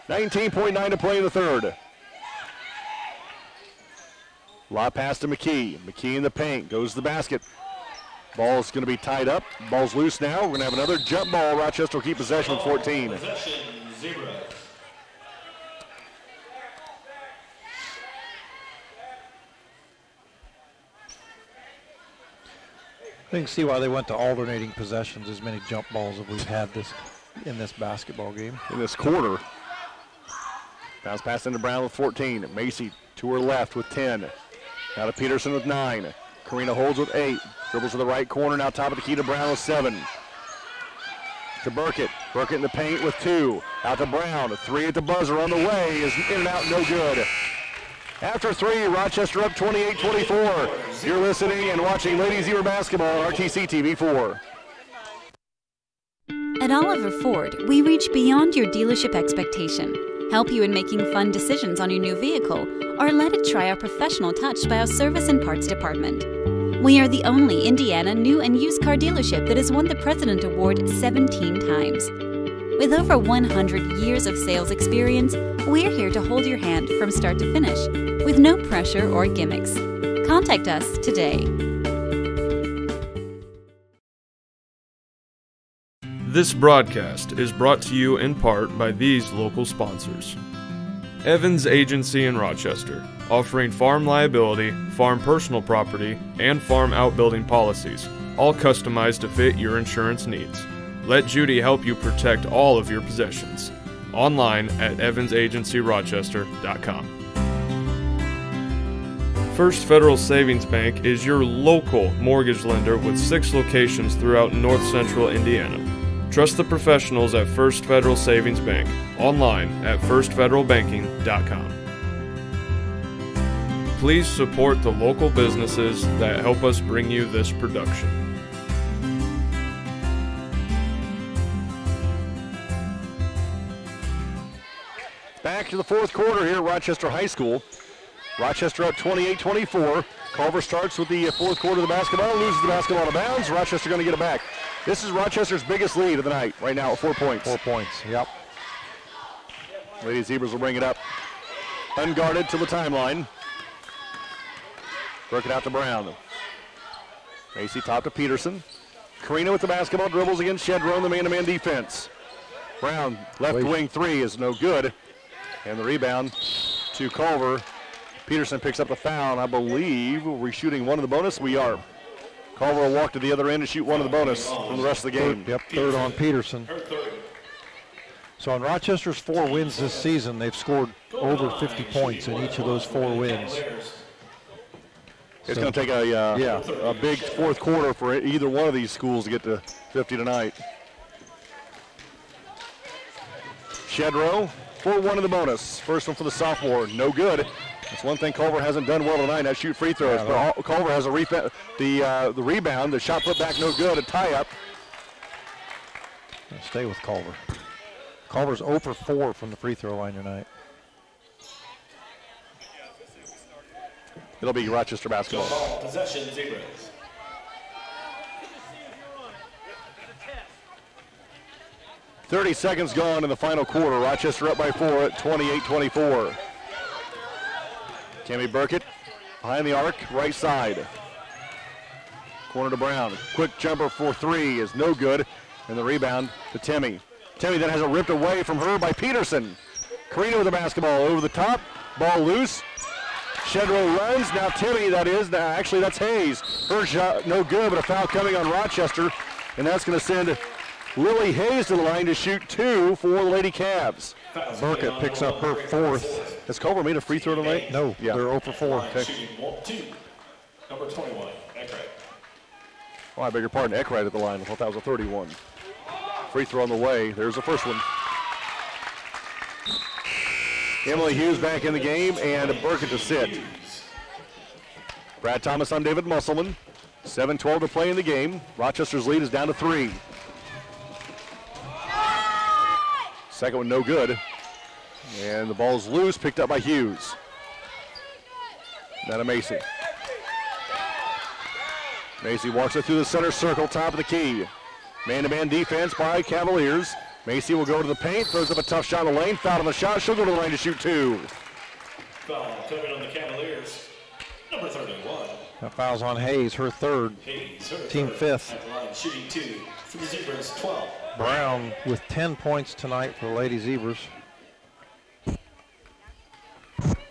19.9 to play in the third. Lob pass to McKee. McKee in the paint, goes to the basket. Ball's going to be tied up. Ball's loose now. We're going to have another jump ball. Rochester will keep possession with 14. Possession, Zebras. You can see why they went to alternating possessions, as many jump balls as we've had in this basketball game. In this quarter. Bounce pass into Brown with 14. Macy to her left with 10. Now to Peterson with 9. Karina holds with 8. Dribbles to the right corner, now top of the key to Brown with 7. To Burkett. Burkett in the paint with 2. Out to Brown. 3 at the buzzer on the way. Is in and out, no good. After 3, Rochester up 28-24. You're listening and watching Lady Zebra basketball on RTC TV4. At Oliver Ford, we reach beyond your dealership expectation, help you in making fun decisions on your new vehicle, or let it try our professional touch by our service and parts department. We are the only Indiana new and used car dealership that has won the President Award 17 times. With over 100 years of sales experience, we're here to hold your hand from start to finish, with no pressure or gimmicks. Contact us today. This broadcast is brought to you in part by these local sponsors. Evans Agency in Rochester, offering farm liability, farm personal property, and farm outbuilding policies, all customized to fit your insurance needs. Let Judy help you protect all of your possessions. Online at evansagencyrochester.com. First Federal Savings Bank is your local mortgage lender with 6 locations throughout North Central Indiana. Trust the professionals at First Federal Savings Bank. Online at firstfederalbanking.com. Please support the local businesses that help us bring you this production. Back to the fourth quarter here at Rochester High School. Rochester up 28-24. Culver starts with the fourth quarter of the basketball, loses the basketball out of bounds. Rochester going to get it back. This is Rochester's biggest lead of the night right now at 4 points. 4 points, yep. Lady Zebras will bring it up. Unguarded to the timeline. Work it out to Brown. Macy top to Peterson. Karina with the basketball, dribbles against Shedro in the man-to-man defense. Brown, left wing 3 is no good. And the rebound to Culver. Peterson picks up the foul. I believe we're shooting one of the bonus. We are. Culver will walk to the other end and shoot one of the bonus from the rest of the game. Third on Peterson. So on Rochester's 4 wins this season, they've scored over 50 points in each of those 4 wins. It's going to take a big fourth quarter for either one of these schools to get to 50 tonight. Shedro for one of the bonus. First one for the sophomore, no good. That's one thing Culver hasn't done well tonight, that shoot free throws. But Culver has a the rebound, the shot put back no good, a tie-up. Stay with Culver. Culver's 0 for 4 from the free throw line tonight. It'll be Rochester basketball. Possession, Zebras. .30 seconds gone in the final quarter. Rochester up by 4 at 28-24. Cami Burkett behind the arc, right side. Corner to Brown. Quick jumper for 3 is no good. And the rebound to Timmy. Timmy then has it ripped away from her by Peterson. Karina with the basketball over the top. Ball loose. Shedro runs. Now Timmy, that is. Actually, that's Hayes. Her shot no good, but a foul coming on Rochester. And that's going to send Lily Hayes to the line to shoot 2 for the Lady Cavs. Burkett picks up her 4th. Has Culver made a free throw tonight? No, they're 0 for 4. Okay. Number 21, Eckrite. Oh, I beg your pardon, Eckrite at the line. I thought that was a 31. Free throw on the way. There's the first one. Emily Hughes back in the game, and Burkett to sit. Brad Thomas, I'm David Musselman. 7:12 to play in the game. Rochester's lead is down to 3. Second one no good. And the ball's loose, picked up by Hughes. Now to Macy. Macy walks it through the center circle, top of the key. Man-to-man defense by Cavaliers. Macy will go to the paint, throws up a tough shot in the lane, fouled on the shot. She'll go to the line to shoot 2. Foul coming on the Cavaliers. Number 31. That foul's on Hayes, her third. Hayes, her team third. 5th. At the line, shooting 2 for the Zebras, 12. Brown with 10 points tonight for the Lady Zebras.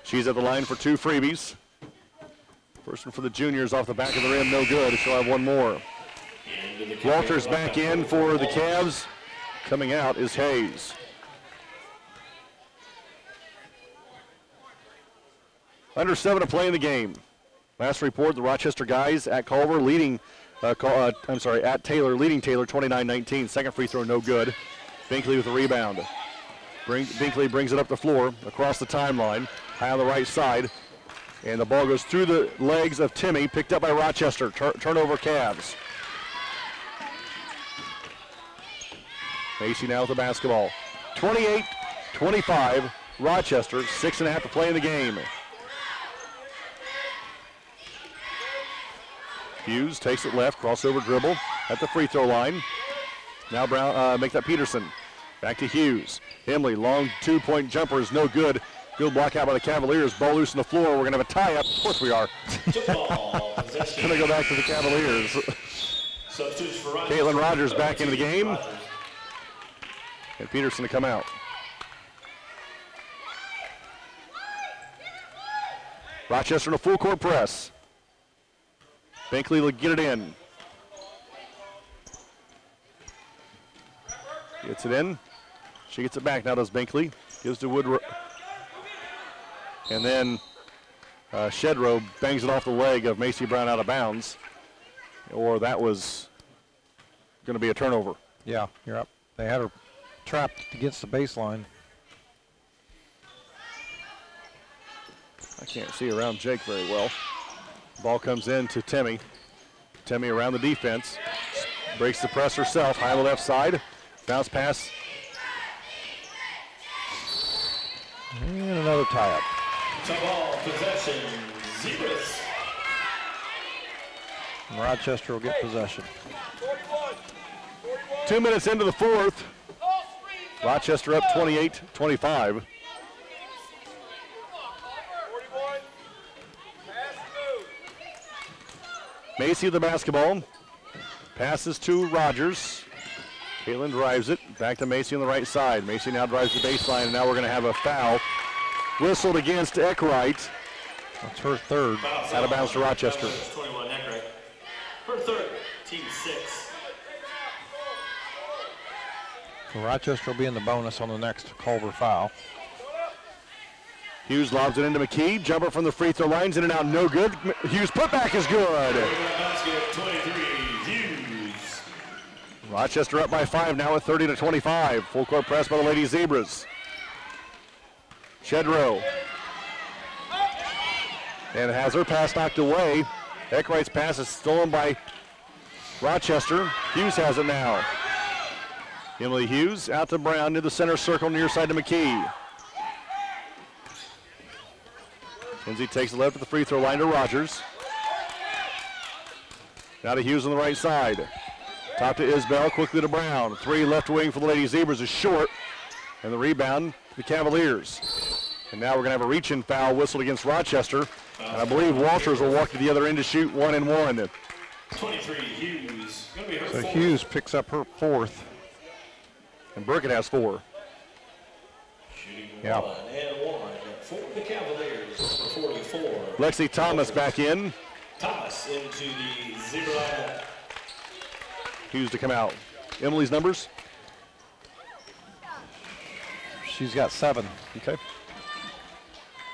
She's at the line for 2 freebies. First one for the juniors off the back of the rim, no good. She'll have one more. Walters back in for the Cavs. Coming out is Hayes. Under 7 to play in the game. Last report, the Rochester guys at Culver leading, at Taylor, leading Taylor 29-19. Second free throw, no good. Binkley with the rebound. Binkley brings it up the floor, across the timeline, high on the right side. And the ball goes through the legs of Timmy, picked up by Rochester. Turnover Cavs. Macy now with the basketball. 28-25, Rochester, 6.5 to play in the game. Hughes takes it left, crossover dribble at the free throw line. Now Brown, make that Peterson. Back to Hughes. Himley, long 2-point jumper is no good. Good block out by the Cavaliers. Ball loose on the floor. We're going to have a tie-up. Of course we are. Going to go back to the Cavaliers. Caitlin Rogers back into the game. And Peterson to come out. Rochester in a full court press. Binkley will get it in. Gets it in. She gets it back. Now does Binkley. Gives to Woodrow. And then Shedrow bangs it off the leg of Macy Brown out of bounds. Or that was going to be a turnover. Yeah, you're up. They had her trapped against the baseline. I can't see around Jake very well. Ball comes in to Timmy. Timmy around the defense. Breaks the press herself. High on the left side. Bounce pass. And another tie-up. Ball possession, Zebras. Rochester will get possession. 2 minutes into the fourth. Rochester up 28-25. Macy with the basketball. Passes to Rogers. Caitlin drives it. Back to Macy on the right side. Macy now drives the baseline, and now we're going to have a foul. Whistled against Eckwright. That's her third. Out of bounds to Rochester. 21, Eckwright. Her third, team 6. So Rochester will be in the bonus on the next Culver foul. Hughes lobs it into McKee. Jumper from the free throw lines, in and out, no good. Hughes putback is good. Basket, 23, Hughes. Rochester up by 5 now at 30-25. Full court press by the Lady Zebras. Shedrow. And has her pass knocked away. Eckwright's pass is stolen by Rochester. Hughes has it now. Emily Hughes out to Brown near the center circle, near side to McKee. Kinsey takes it left at the free throw line to Rogers. Now to Hughes on the right side. Top to Isbell, quickly to Brown. 3 left wing for the Lady Zebras is short. And the rebound, the Cavaliers. And now we're going to have a reach-in foul whistled against Rochester. And I believe Walters will walk to the other end to shoot 1-and-1. 23, Hughes. Gonna be her So fourth. Hughes picks up her fourth. And Burkett has 4. Shooting Yeah. 1-and-1 for the Cavaliers, number 44. Lexi Thomas back in. Thomas into the Zebra lineup. Hughes to come out. Emily's numbers? She's got 7. Okay.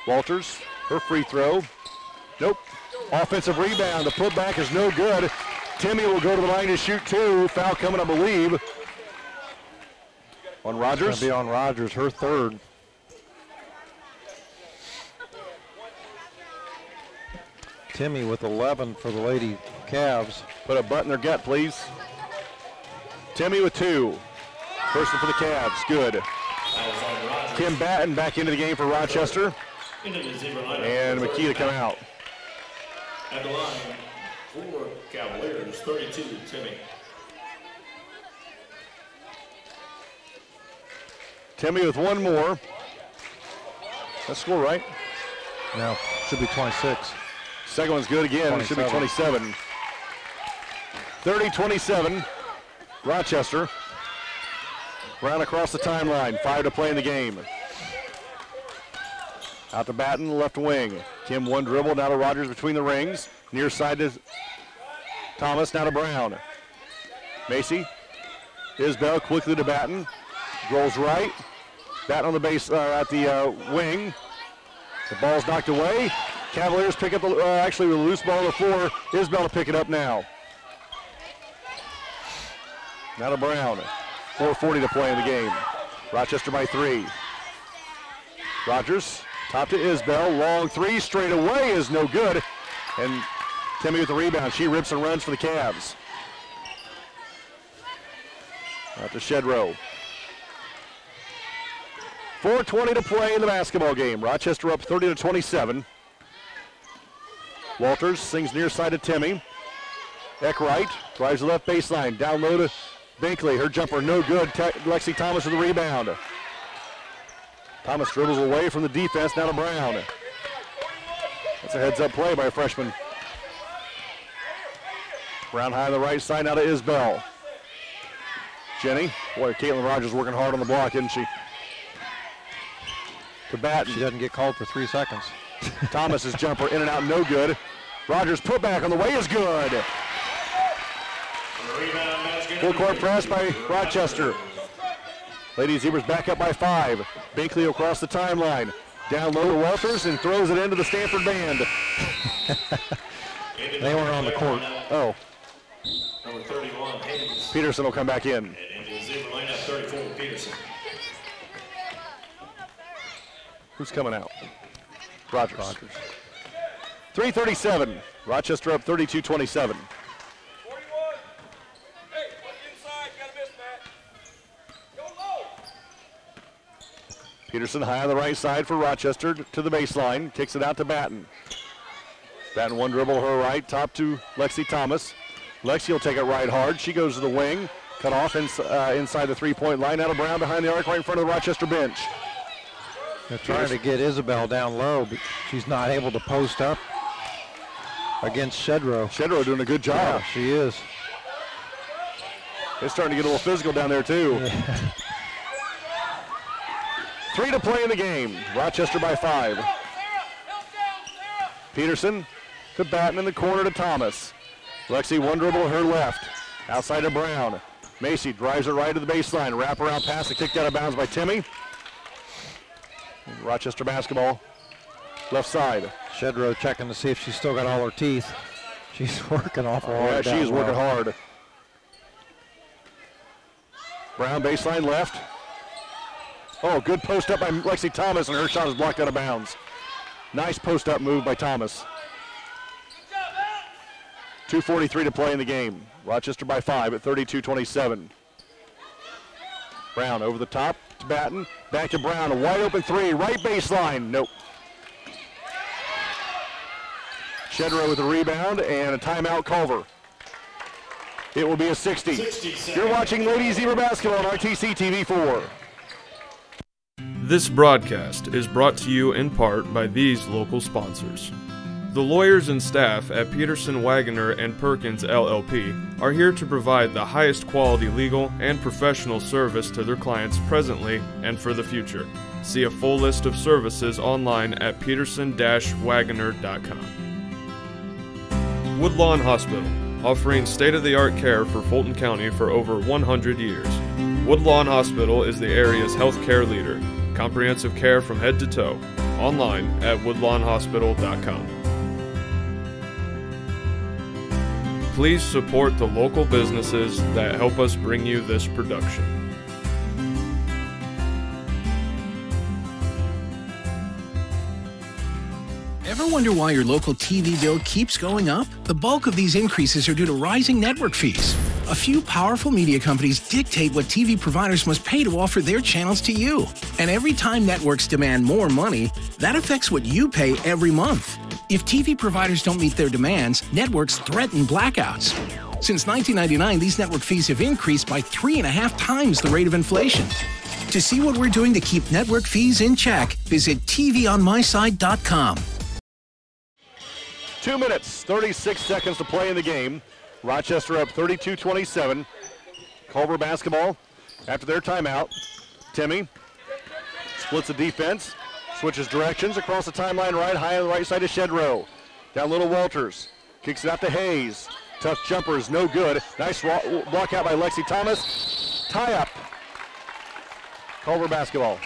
Walters, her free throw. Nope. Offensive rebound. The putback is no good. Timmy will go to the line to shoot 2. Foul coming, I believe, on Rogers. It's going to be on Rogers, her third. Timmy with 11 for the Lady Cavs. Put a butt in their gut, please. Timmy with 2. First one for the Cavs. Good. Kim Batten back into the game for Rochester. Into the Zebra lineup. And McKee to come out. At the line for Cavaliers, 32, Timmy. Timmy with one more. That's score right? No, should be 26. Second one's good again. It should be 27. 30-27. Rochester. Brown across the timeline. 5 to play in the game. Out to Batten, left wing. Kim one dribble, now to Rogers between the rings. Near side to Thomas, now to Brown. Macy. Isbell quickly to Batten. Rolls right. Batten on the base at the wing. The ball's knocked away. Cavaliers pick up actually with a loose ball on the floor. Isbell to pick it up now. Now to Brown. 4:40 to play in the game. Rochester by 3. Rogers, top to Isbell. Long three, straight away is no good. And Timmy with the rebound. She rips and runs for the Cavs. Out to Shedrow. 4:20 to play in the basketball game. Rochester up 30-27. Walters sings near side to Timmy. Eckwright drives the left baseline. Down low to Binkley. Her jumper no good. Lexi Thomas with the rebound. Thomas dribbles away from the defense. Now to Brown. That's a heads-up play by a freshman. Brown high on the right side. Now to Isbell. Jenny. Boy, Caitlin Rogers working hard on the block, isn't she? To Batten. She doesn't get called for 3 seconds. Thomas's jumper in and out, no good. Rogers put back on the way is good. Full court press by Rochester. Lady Zebras back up by 5. Binkley across the timeline. Down low to Walters and throws it into the Stanford band. They weren't on the court. Oh. Number 31, Hayes. Peterson will come back in. And into Zebra lineup, 34, Peterson. Who's coming out? Rogers. 3:37. Rochester up 32-27. Peterson high on the right side for Rochester to the baseline. Kicks it out to Batten. Batten one dribble her right. Top to Lexi Thomas. Lexi will take it right hard. She goes to the wing. Cut off inside the three-point line. Out of Brown behind the arc right in front of the Rochester bench. They're trying to get Isabel down low, but she's not able to post up against Shedrow. Shedrow doing a good job. Yeah, she is. They're starting to get a little physical down there, too. Yeah. 3 to play in the game. Rochester by 5. Peterson to Batten in the corner to Thomas. Lexi one dribble her left. Outside to Brown. Macy drives it right to the baseline. Wraparound pass and kicked out of bounds by Timmy. Rochester basketball. Left side. Shedrow checking to see if she's still got all her teeth. She's working awful hard. Yeah, she's working hard. Brown baseline left. Oh, good post up by Lexi Thomas, and her shot is blocked out of bounds. Nice post up move by Thomas. 2:43 to play in the game. Rochester by 5 at 32-27. Brown over the top to Batten. Back to Brown, a wide open three, right baseline. Nope. Shedrow with a rebound and a timeout, Culver. It will be a 60. You're watching Lady Zebra Basketball on RTC TV4. This broadcast is brought to you in part by these local sponsors. The lawyers and staff at Peterson, Wagoner & Perkins LLP are here to provide the highest quality legal and professional service to their clients presently and for the future. See a full list of services online at peterson-wagoner.com. Woodlawn Hospital, offering state-of-the-art care for Fulton County for over 100 years. Woodlawn Hospital is the area's healthcare leader. Comprehensive care from head to toe. Online at woodlawnhospital.com. Please support the local businesses that help us bring you this production. Ever wonder why your local TV bill keeps going up? The bulk of these increases are due to rising network fees. A few powerful media companies dictate what TV providers must pay to offer their channels to you. And every time networks demand more money, that affects what you pay every month. If TV providers don't meet their demands, networks threaten blackouts. Since 1999, these network fees have increased by 3.5 times the rate of inflation. To see what we're doing to keep network fees in check, visit tvonmyside.com. 2 minutes, 36 seconds to play in the game. Rochester up 32-27. Culver basketball after their timeout. Timmy splits the defense, switches directions across the timeline right, high on the right side of Shedrow. Down little Walters, kicks it out to Hayes. Tough jumper is no good. Nice block out by Lexi Thomas. Tie up. Culver basketball.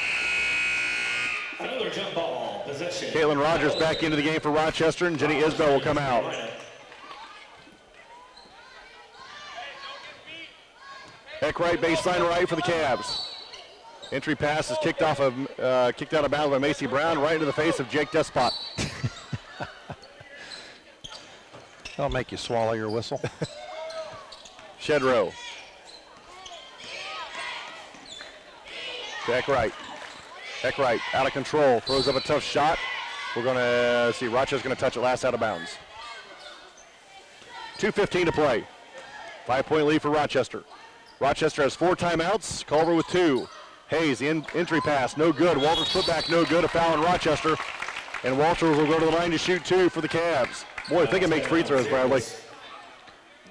Another jump ball possession. Caitlin Rogers back into the game for Rochester, and Jenny Isbell will come out. Heck right, baseline right for the Cavs. Entry pass is kicked out of bounds by Macy Brown, right into the face of Jake Despot. That'll make you swallow your whistle. Shedrow. Heck right. Heck right, out of control, throws up a tough shot. We're going to see Rochester's going to touch it last out of bounds. 2:15 to play. 5-point lead for Rochester. Rochester has 4 timeouts, Culver with 2. Hayes, the entry pass, no good. Walters put back, no good. A foul on Rochester. And Walters will go to the line to shoot 2 for the Cavs. Boy, I think it makes free throws, Bradley.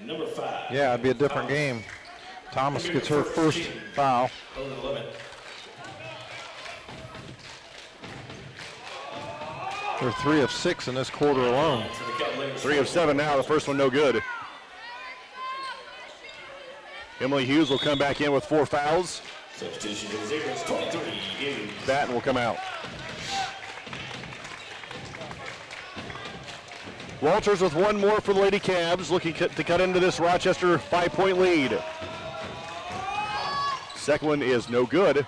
Number 5. Yeah, it'd be a different game. Thomas gets her first foul. Over the limit. They're 3 of 6 in this quarter alone. 3 of 7 now, the first one no good. Emily Hughes will come back in with 4 fouls. Substitution for the Zebras, 23. Batten will come out. Walters with 1 more for the Lady Cavs, looking to cut into this Rochester 5-point lead. Second one is no good,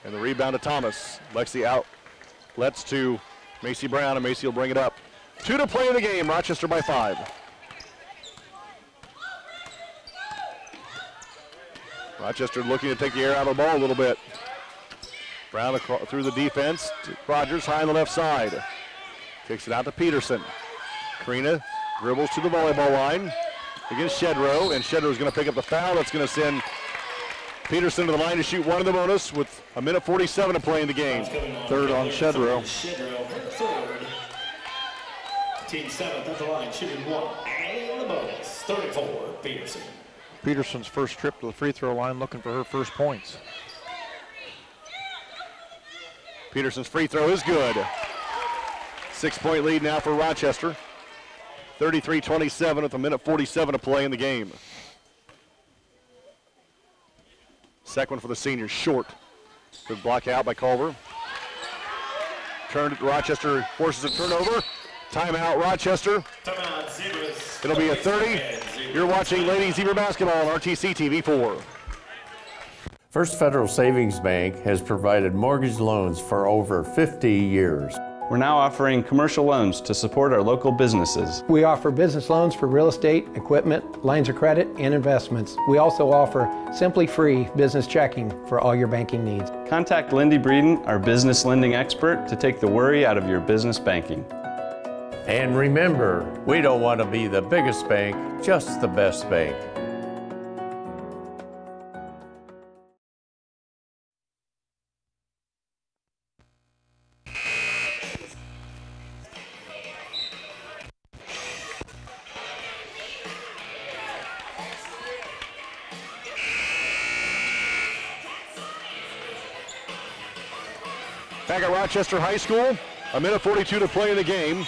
and the rebound to Thomas. Lexi out, lets to Macy Brown, and Macy will bring it up. 2 to play in the game, Rochester by 5. Rochester looking to take the air out of the ball a little bit. Brown through the defense, to Rogers high on the left side. Kicks it out to Peterson. Karina dribbles to the volleyball line against Shedrow, and Shedrow is going to pick up the foul. That's going to send Peterson to the line to shoot 1 in the bonus with 1:47 to play in the game. Third on Shedrow. Shedrow, her third. Team 7th at the line, shooting 1 and the bonus. 34, Peterson. Peterson's first trip to the free throw line, looking for her first points. Peterson's free throw is good. 6-point lead now for Rochester. 33-27 with 1:47 to play in the game. Second one for the seniors, short. Good block out by Culver. Rochester forces a turnover. Timeout, Rochester. Timeout, Zebras. It'll be a 30. You're watching Lady Zebra Basketball on RTC TV4. First Federal Savings Bank has provided mortgage loans for over 50 years. We're now offering commercial loans to support our local businesses. We offer business loans for real estate, equipment, lines of credit, and investments. We also offer Simply Free business checking for all your banking needs. Contact Lindy Breeden, our business lending expert, to take the worry out of your business banking. And remember, we don't want to be the biggest bank, just the best bank. Back at Rochester High School, 1:42 to play in the game.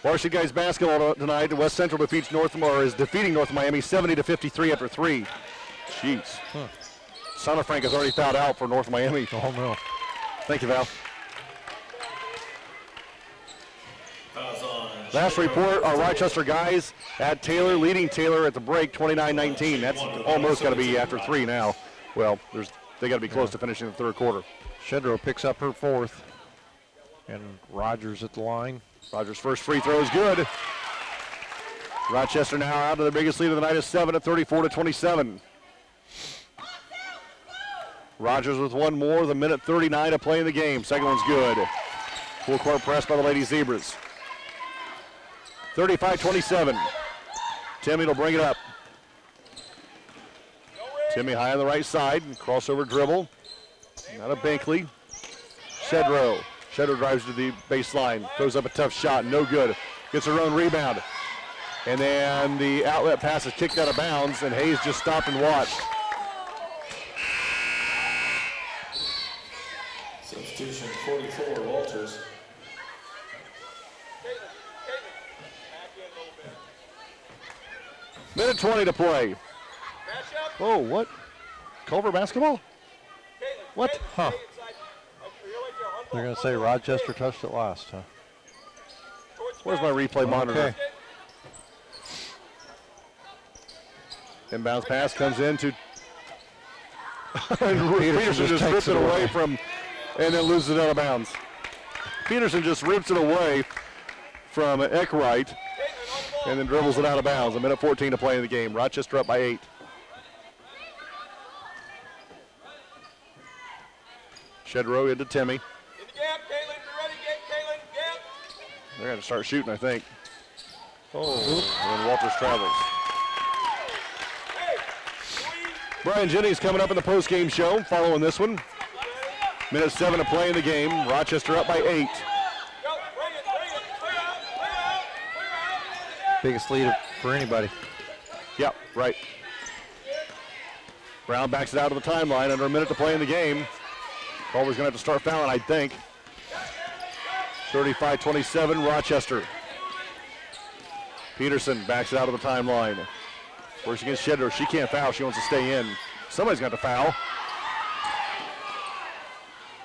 Varsity guys basketball tonight. West Central is defeating North Miami 70-53 after 3. Jeez. Sonafrank has already fouled out for North Miami. Oh no. Thank you, Val. Last report, our Rochester guys at Taylor, leading Taylor at the break 29-19. That's almost got to be after 3 now. Well, they got to be close to finishing the third quarter. Shedrow picks up her 4th. And Rogers at the line. Rogers' first free throw is good. Rochester now out to the biggest lead of the night is 7 at 34-27. Rogers with 1 more, the 1:39 to play in the game. Second one's good. Full court press by the Lady Zebras. 35-27. Timmy will bring it up. Timmy high on the right side, crossover dribble. Out of Binkley. Shedrow. Shedrow drives to the baseline, throws up a tough shot, no good. Gets her own rebound. And then the outlet pass is kicked out of bounds, and Hayes just stopped and watched. Substitution 44, Walters. Minute 20 to play. Oh, what? Culver basketball? What? Huh. They're going to say Rochester touched it last, huh? Where's my replay monitor? Okay. Inbounds pass comes in to Peterson just rips it away from, and then loses it out of bounds. Peterson just rips it away from Eckwright and then dribbles it out of bounds. A minute 14 to play in the game. Rochester up by 8. Shedrow into Timmy. They're going to start shooting, I think. Oh, and Walters travels. Brian Jennings coming up in the post-game show following this one. Minute 7 to play in the game. Rochester up by 8. Biggest lead for anybody. Yep, right. Brown backs it out to the timeline. Under a minute to play in the game. Culver's going to have to start fouling, I think. 35-27, Rochester. Peterson backs it out of the timeline. Works against Shedrow. She can't foul. She wants to stay in. Somebody's got to foul.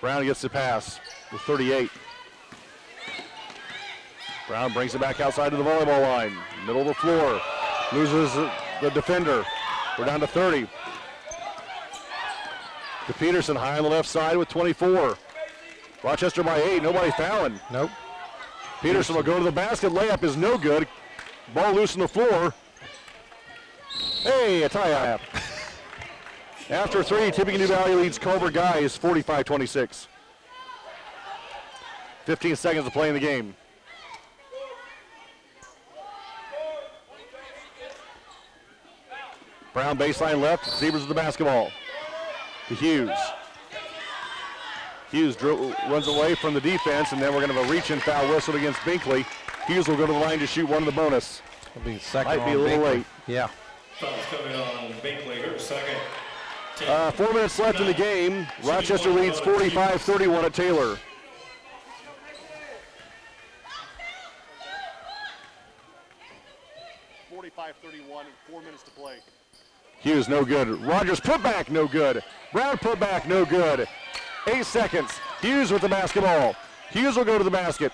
Brown gets the pass with 38. Brown brings it back outside to the volleyball line. Middle of the floor. Loses the defender. We're down to 30. To Peterson, high on the left side with 24. Rochester by 8. Nobody fouling. Nope. Peterson will go to the basket. Layup is no good. Ball loose on the floor. Hey, a tie-up. After 3, Tippecanoe Valley leads Culver Guys 45-26. 15 seconds to play in the game. Brown baseline left. Zebras with the basketball. To Hughes. Hughes runs away from the defense, and then we're going to have a reach-in foul whistled against Binkley. Hughes will go to the line to shoot one of the bonus. It'll be second. Might be a little late. Yeah. Foul's coming on Binkley, her second. 4 minutes left in the game. Rochester leads 45-31 at Taylor. Hughes no good. Rogers put back no good. Brown put back no good. 8 seconds. Hughes with the basketball. Hughes will go to the basket.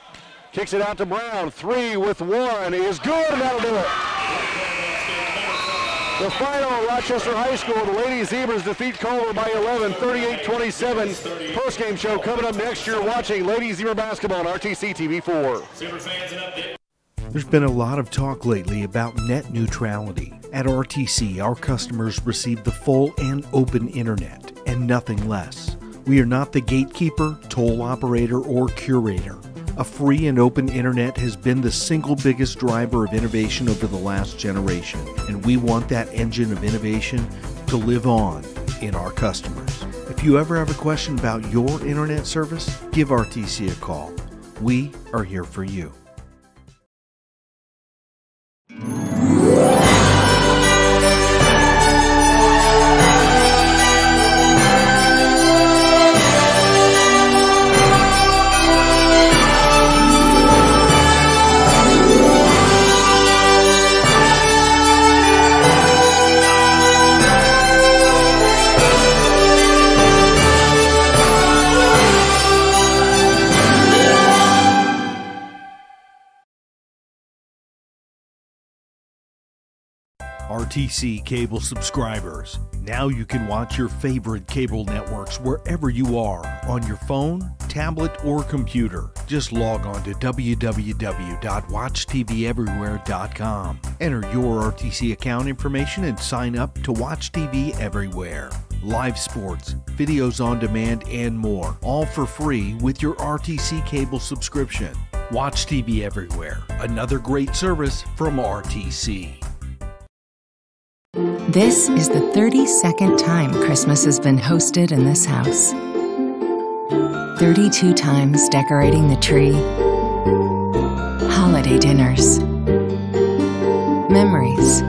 Kicks it out to Brown. 3 with 1 is good, and that'll do it. The final, Rochester High School, the Lady Zebras defeat Culver by 11, 38-27. Post-game show coming up next. You're watching Lady Zebra basketball on RTC TV4. Zebra fans, an update. There's been a lot of talk lately about net neutrality. At RTC, our customers receive the full and open internet, and nothing less. We are not the gatekeeper, toll operator, or curator. A free and open internet has been the single biggest driver of innovation over the last generation, and we want that engine of innovation to live on in our customers. If you ever have a question about your internet service, give RTC a call. We are here for you. RTC cable subscribers. Now you can watch your favorite cable networks wherever you are, on your phone, tablet, or computer. Just log on to www.watchtveverywhere.com. Enter your RTC account information and sign up to watch TV everywhere. Live sports, videos on demand, and more, all for free with your RTC cable subscription. Watch TV everywhere. Another great service from RTC. This is the 32nd time Christmas has been hosted in this house. 32 times decorating the tree. Holiday dinners. Memories.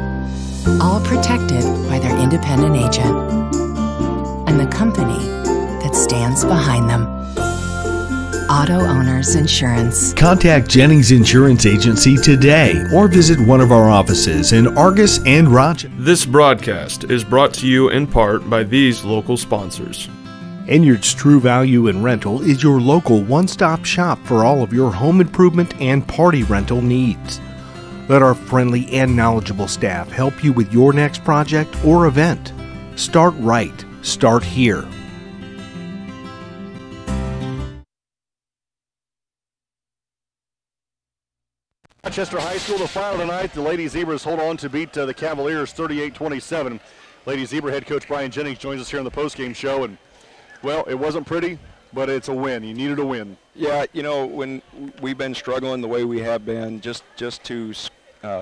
All protected by their independent agent. And the company that stands behind them. Auto Owners Insurance. Contact Jennings Insurance Agency today or visit one of our offices in Argus and Rochester. This broadcast is brought to you in part by these local sponsors. Enyard's True Value and Rental is your local one-stop shop for all of your home improvement and party rental needs. Let our friendly and knowledgeable staff help you with your next project or event. Start right. Start here. Rochester High School, the final tonight. The Lady Zebras hold on to beat the Cavaliers 38-27. Lady Zebra head coach Brian Jennings joins us here on the postgame show. And, well, it wasn't pretty, but it's a win. You needed a win. Yeah, you know, when we've been struggling the way we have been, just to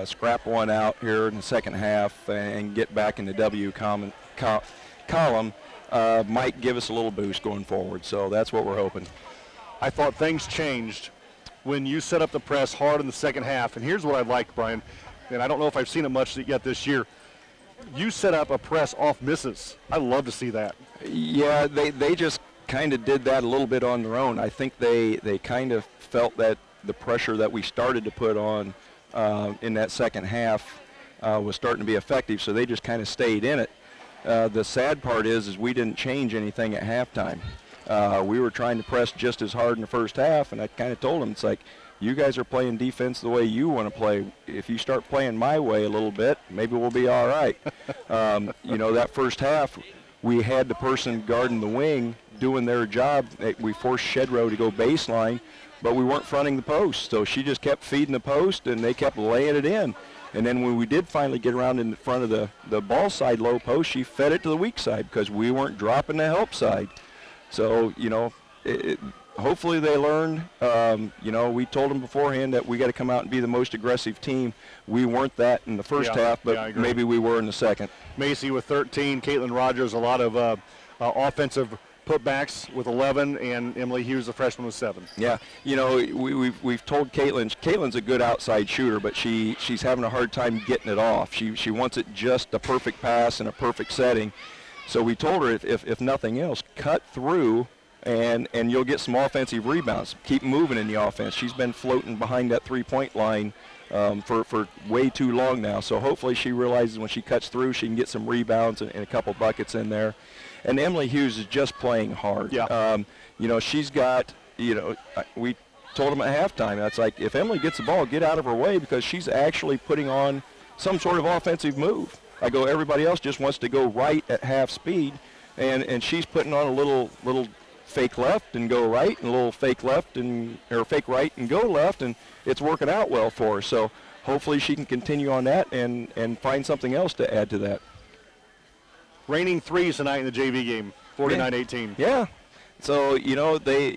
scrap one out here in the second half and get back in the W column might give us a little boost going forward. So that's what we're hoping. I thought things changed when you set up the press hard in the second half. And here's what I liked, Brian, and I don't know if I've seen it much yet this year. You set up a press off misses. I love to see that. Yeah, they just kind of did that a little bit on their own. I think they kind of felt that the pressure that we started to put on in that second half was starting to be effective, so they just kind of stayed in it. The sad part is we didn't change anything at halftime. We were trying to press just as hard in the first half, and I kind of told them, it's like, you guys are playing defense the way you want to play. If you start playing my way a little bit, maybe we'll be all right. You know, that first half, we had the person guarding the wing doing their job. We forced Shedrow to go baseline, but we weren't fronting the post. So she just kept feeding the post, and they kept laying it in. And then when we did finally get around in front of the ball side low post, she fed it to the weak side because we weren't dropping the help side. So, you know, hopefully they learned. You know, we told them beforehand that we got to come out and be the most aggressive team. We weren't that in the first half, but maybe we were in the second. Macy with 13, Caitlin Rogers, a lot of offensive putbacks with 11, and Emily Hughes, the freshman, with 7. Yeah, you know, we've told Caitlin's a good outside shooter, but she's having a hard time getting it off. She wants it just a perfect pass in a perfect setting. So we told her, if nothing else, cut through and you'll get some offensive rebounds. Keep moving in the offense. She's been floating behind that three-point line for way too long now. So hopefully she realizes when she cuts through, she can get some rebounds and a couple buckets in there. And Emily Hughes is just playing hard. Yeah. You know, she's got, you know, we told them at halftime, that's like, if Emily gets the ball, get out of her way, because she's actually putting on some sort of offensive move. I go, everybody else just wants to go right at half speed, and she's putting on a little fake left and go right, and a little fake left or fake right and go left, and it's working out well for her. So hopefully she can continue on that and find something else to add to that. Raining threes tonight in the JV game, 49-18. Yeah. So, you know, they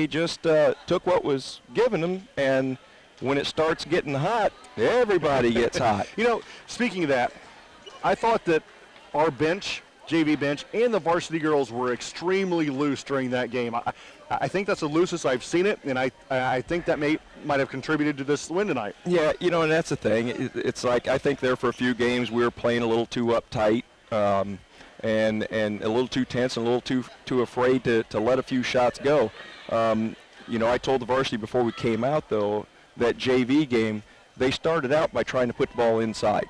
just took what was given them, and when it starts getting hot, everybody gets hot. You know, speaking of that, I thought that our bench, JV bench, and the varsity girls were extremely loose during that game. I think that's the loosest I've seen it, and I think that might have contributed to this win tonight. Yeah, you know, and that's the thing. It's like, I think there for a few games we were playing a little too uptight and a little too tense and a little too afraid to let a few shots go. You know, I told the varsity before we came out, though, that JV game, they started out by trying to put the ball inside,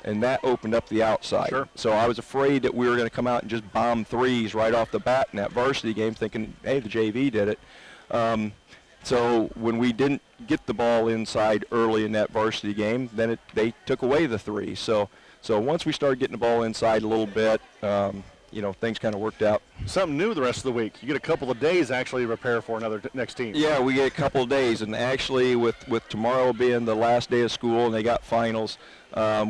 and that opened up the outside. Sure. So I was afraid that we were going to come out and just bomb threes right off the bat in that varsity game, thinking, hey, the JV did it. So when we didn't get the ball inside early in that varsity game, then they took away the three. So once we started getting the ball inside a little bit, you know, things kind of worked out. Something new the rest of the week. You get a couple of days actually to prepare for another next team. Yeah, we get a couple of days, and actually with tomorrow being the last day of school and they got finals,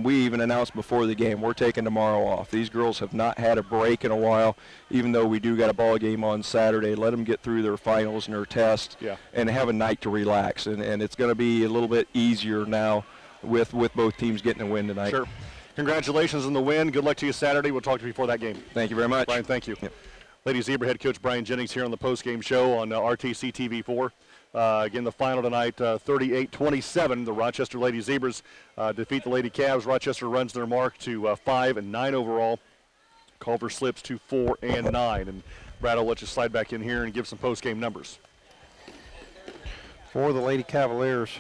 we even announced before the game we're taking tomorrow off. These girls have not had a break in a while, even though we do got a ball game on Saturday. Let them get through their finals and their tests, and have a night to relax. And it's going to be a little bit easier now with both teams getting a win tonight. Sure. Congratulations on the win. Good luck to you Saturday. We'll talk to you before that game. Thank you very much. Brian, thank you. Yep. Lady Zebra head coach Brian Jennings here on the post-game show on RTC TV4. Again, the final tonight, 38-27. The Rochester Lady Zebras defeat the Lady Cavs. Rochester runs their mark to 5-9 overall. Culver slips to 4-9. And Brad, I'll let you slide back in here and give some post-game numbers. For the Lady Cavaliers,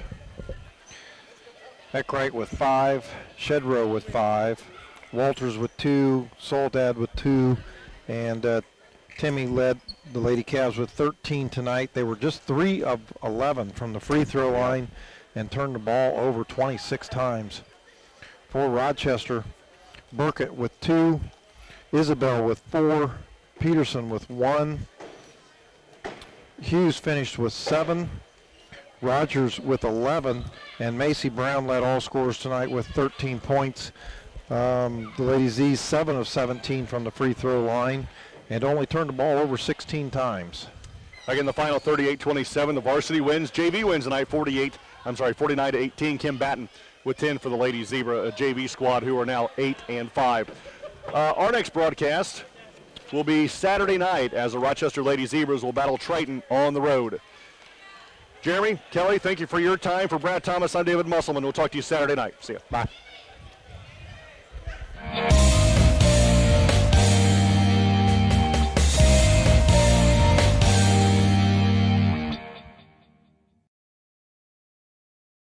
Eckwright with 5, Shedrow with 5, Walters with 2, Soledad with 2, and Timmy led the Lady Cavs with 13 tonight. They were just 3 of 11 from the free throw line and turned the ball over 26 times. For Rochester, Burkett with 2, Isabel with 4, Peterson with 1, Hughes finished with 7, Rogers with 11, and Macy Brown led all scorers tonight with 13 points. The Lady Z's 7 of 17 from the free throw line and only turned the ball over 16 times. Again, the final 38-27. The varsity wins. JV wins tonight 49-18. Kim Batten with 10 for the Lady Zebra JV squad, who are now 8-5. Our next broadcast will be Saturday night as the Rochester Lady Zebras will battle Triton on the road. Jeremy, Kelly, thank you for your time. For Brad Thomas, I'm David Musselman. We'll talk to you Saturday night. See ya. Bye.